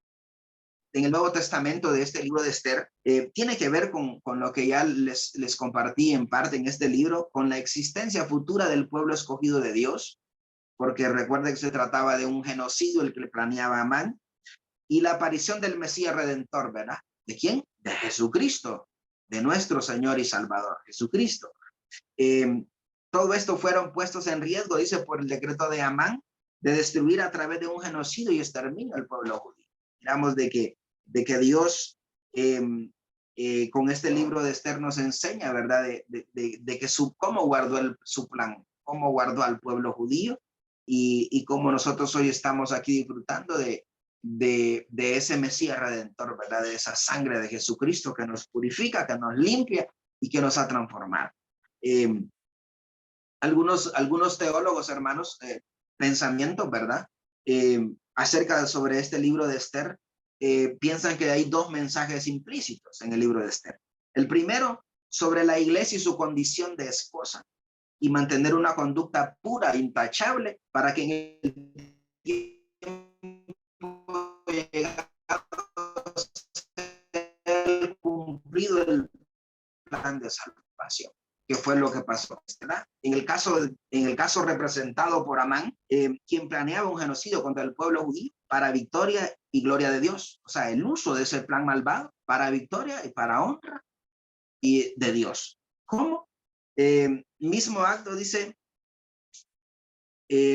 el Nuevo Testamento de este libro de Esther, tiene que ver con lo que ya les compartí en parte en este libro, con la existencia futura del pueblo escogido de Dios, porque recuerden que se trataba de un genocidio el que planeaba Amán, y la aparición del Mesías Redentor, ¿verdad? ¿De quién? De Jesucristo, de nuestro Señor y Salvador, Jesucristo. todo esto fueron puestos en riesgo, dice, por el decreto de Amán, de destruir a través de un genocidio y exterminio al pueblo judío. Miramos de que Dios con este libro de Esther nos enseña, ¿verdad? De que cómo guardó su plan, cómo guardó al pueblo judío y cómo nosotros hoy estamos aquí disfrutando de ese Mesías Redentor, ¿verdad? De esa sangre de Jesucristo que nos purifica, que nos limpia y que nos ha transformado. Algunos teólogos, hermanos, pensamientos, ¿verdad? Acerca sobre este libro de Esther, piensan que hay dos mensajes implícitos en el libro de Esther. El primero, sobre la iglesia y su condición de esposa, y mantener una conducta pura, intachable, para que en el tiempo llegado sea cumplido el plan de salvación, que fue lo que pasó, ¿verdad? En el caso representado por Amán, quien planeaba un genocidio contra el pueblo judío para victoria y gloria de Dios. O sea, el uso de ese plan malvado para victoria y para honra y de Dios. ¿Cómo? Mismo acto dice,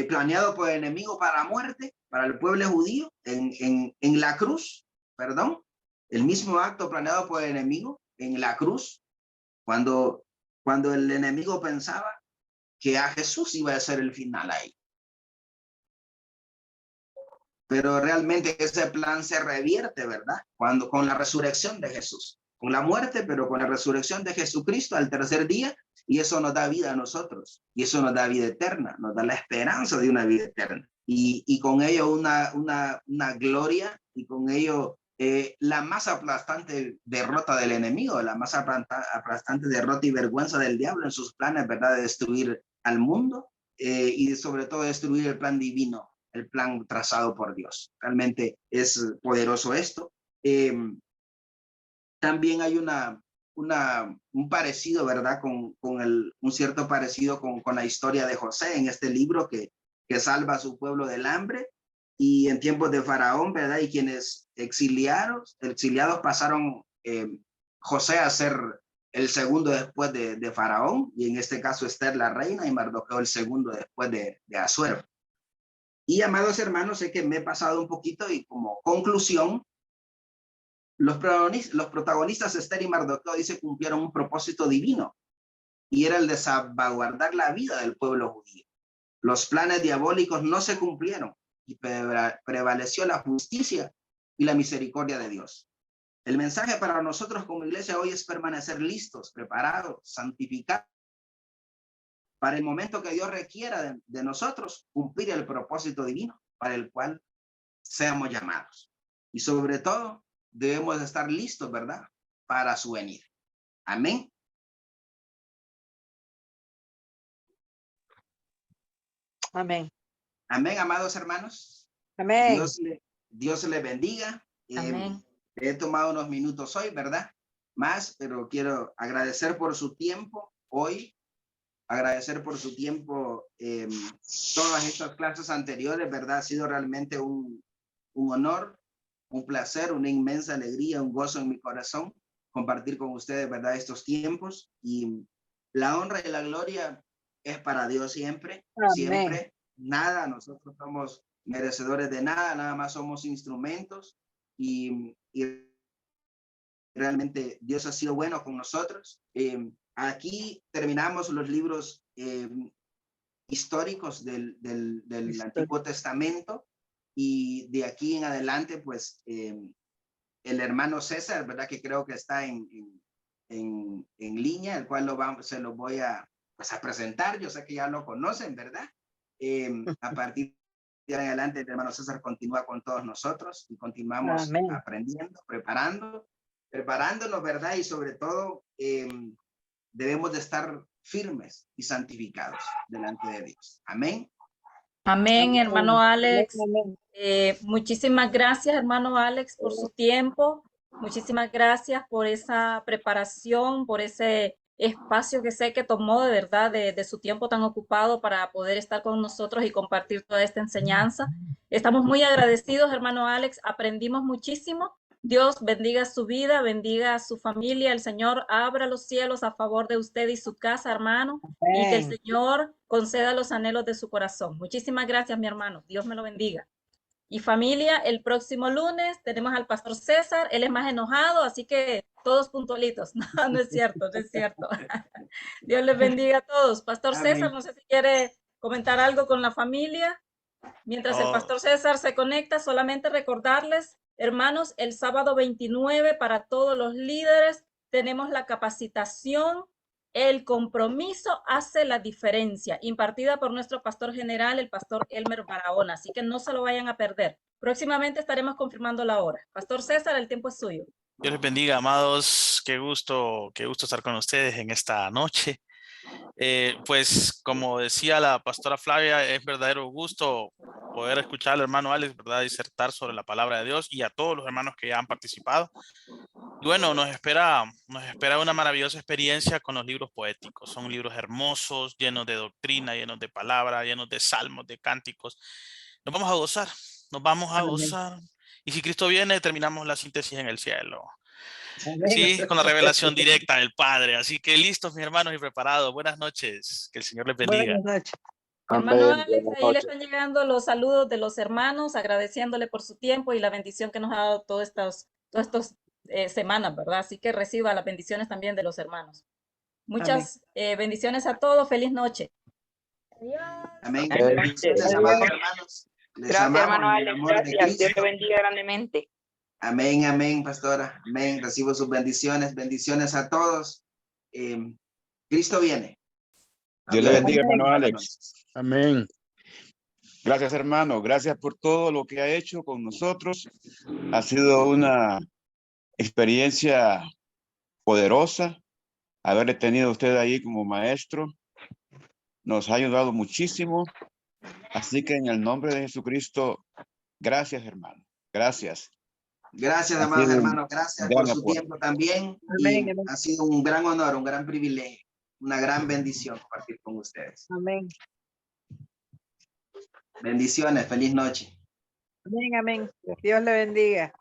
planeado por el enemigo para muerte, para el pueblo judío, en la cruz, perdón, el mismo acto planeado por el enemigo en la cruz, cuando el enemigo pensaba que a Jesús iba a ser el final ahí. Pero realmente ese plan se revierte, ¿verdad? Con la resurrección de Jesús, con la muerte, pero con la resurrección de Jesucristo al tercer día, y eso nos da vida a nosotros, y eso nos da vida eterna, nos da la esperanza de una vida eterna, y con ello una gloria, y con ello la más aplastante derrota del enemigo, la más aplastante derrota y vergüenza del diablo en sus planes, ¿verdad? De destruir al mundo y sobre todo destruir el plan divino, el plan trazado por Dios. Realmente es poderoso esto. También hay un parecido, ¿verdad? Un cierto parecido con la historia de José en este libro que salva a su pueblo del hambre y en tiempos de Faraón, ¿verdad? Y quienes exiliados pasaron José a ser el segundo después de Faraón, y en este caso Esther la reina y Mardoqueo el segundo después de Asuero. Y amados hermanos, sé que me he pasado un poquito y como conclusión, los protagonistas Esther y Mardoqueo dice cumplieron un propósito divino y era el de salvaguardar la vida del pueblo judío. Los planes diabólicos no se cumplieron y prevaleció la justicia y la misericordia de Dios. El mensaje para nosotros como iglesia hoy es permanecer listos, preparados, santificados para el momento que Dios requiera de nosotros cumplir el propósito divino para el cual seamos llamados. Y sobre todo, debemos estar listos, ¿verdad? Para su venida. Amén. Amén. Amén, amados hermanos. Amén. Dios le bendiga. Amén. He tomado unos minutos hoy, ¿verdad? Más, pero quiero agradecer por su tiempo hoy. Agradecer por su tiempo todas estas clases anteriores, ¿verdad? Ha sido realmente un honor, un placer, una inmensa alegría, un gozo en mi corazón compartir con ustedes, ¿verdad? Estos tiempos, y la honra y la gloria es para Dios siempre, Amén. siempre. Nada, nosotros somos merecedores de nada, nada más somos instrumentos y realmente Dios ha sido bueno con nosotros. Aquí terminamos los libros históricos del Antiguo Testamento y de aquí en adelante, pues, el hermano César, ¿verdad? Que creo que está en línea, el cual se lo voy a presentar. Yo sé que ya lo conocen, ¿verdad? A partir de adelante, el hermano César continúa con todos nosotros y continuamos Amén. aprendiendo, preparándonos, ¿verdad? Y sobre todo, debemos de estar firmes y santificados delante de Dios. Amén. Amén, hermano Alex. Amén. Muchísimas gracias, hermano Alex, por su tiempo. Muchísimas gracias por esa preparación, por ese espacio que sé que tomó de verdad de su tiempo tan ocupado para poder estar con nosotros y compartir toda esta enseñanza. Estamos muy agradecidos, hermano Alex. Aprendimos muchísimo Dios bendiga su vida, bendiga a su familia. El Señor abra los cielos a favor de usted y su casa, hermano. Y que el Amén. Señor conceda los anhelos de su corazón. Muchísimas gracias, mi hermano. Dios me lo bendiga. Y familia, el próximo lunes tenemos al pastor César. Él es más enojado, así que todos puntualitos. No, no es cierto, no es cierto. Dios les bendiga a todos. Pastor César, Amén. no sé si quiere comentar algo con la familia. Mientras el Oh, pastor César se conecta, solamente recordarles, hermanos, el sábado 29 para todos los líderes tenemos la capacitación. El compromiso hace la diferencia, impartida por nuestro pastor general, el pastor Elmer Barahona. Así que no se lo vayan a perder. Próximamente estaremos confirmando la hora. Pastor César, el tiempo es suyo. Dios les bendiga, amados. Qué gusto estar con ustedes en esta noche. Pues como decía la pastora Flavia, es verdadero gusto poder escuchar al hermano Alex, ¿verdad? Disertar sobre la palabra de Dios y a todos los hermanos que ya han participado. Y bueno, nos espera una maravillosa experiencia con los libros poéticos. Son libros hermosos, llenos de doctrina, llenos de palabra, llenos de salmos, de cánticos. Nos vamos a gozar, nos vamos a Amén. gozar. Y si Cristo viene, terminamos la síntesis en el cielo. Amén. Sí, con la revelación directa del Padre. Así que listos, mis hermanos, y preparados. Buenas noches. Que el Señor les bendiga. Buenas noches. Hermano Amén. Alex, Buenas ahí le noches. están llegando los saludos de los hermanos, agradeciéndole por su tiempo y la bendición que nos ha dado todas estas semanas, ¿verdad? Así que reciba las bendiciones también de los hermanos. Muchas bendiciones a todos. Feliz noche. Adiós. Amén. Amén. Bendiciones, amados hermanos. Les Gracias, amamos hermano en el Alex. amor de Gracias. Dios Cristo. te bendiga grandemente. Amén, amén, pastora. Amén. Recibo sus bendiciones. Bendiciones a todos. Cristo viene. Dios le Adiós. bendiga, hermano Alex. Amén. Gracias, hermano. Gracias por todo lo que ha hecho con nosotros. Ha sido una experiencia poderosa haberle tenido a usted ahí como maestro. Nos ha ayudado muchísimo. Así que en el nombre de Jesucristo, gracias, hermano. Gracias. Gracias, Ha amados sido un hermanos. Gracias gran por su apoyo. tiempo también. Amén, Y amén. ha sido un gran honor, un gran privilegio, una gran bendición compartir con ustedes. Amén. Bendiciones. Feliz noche. Amén, amén. Dios le bendiga.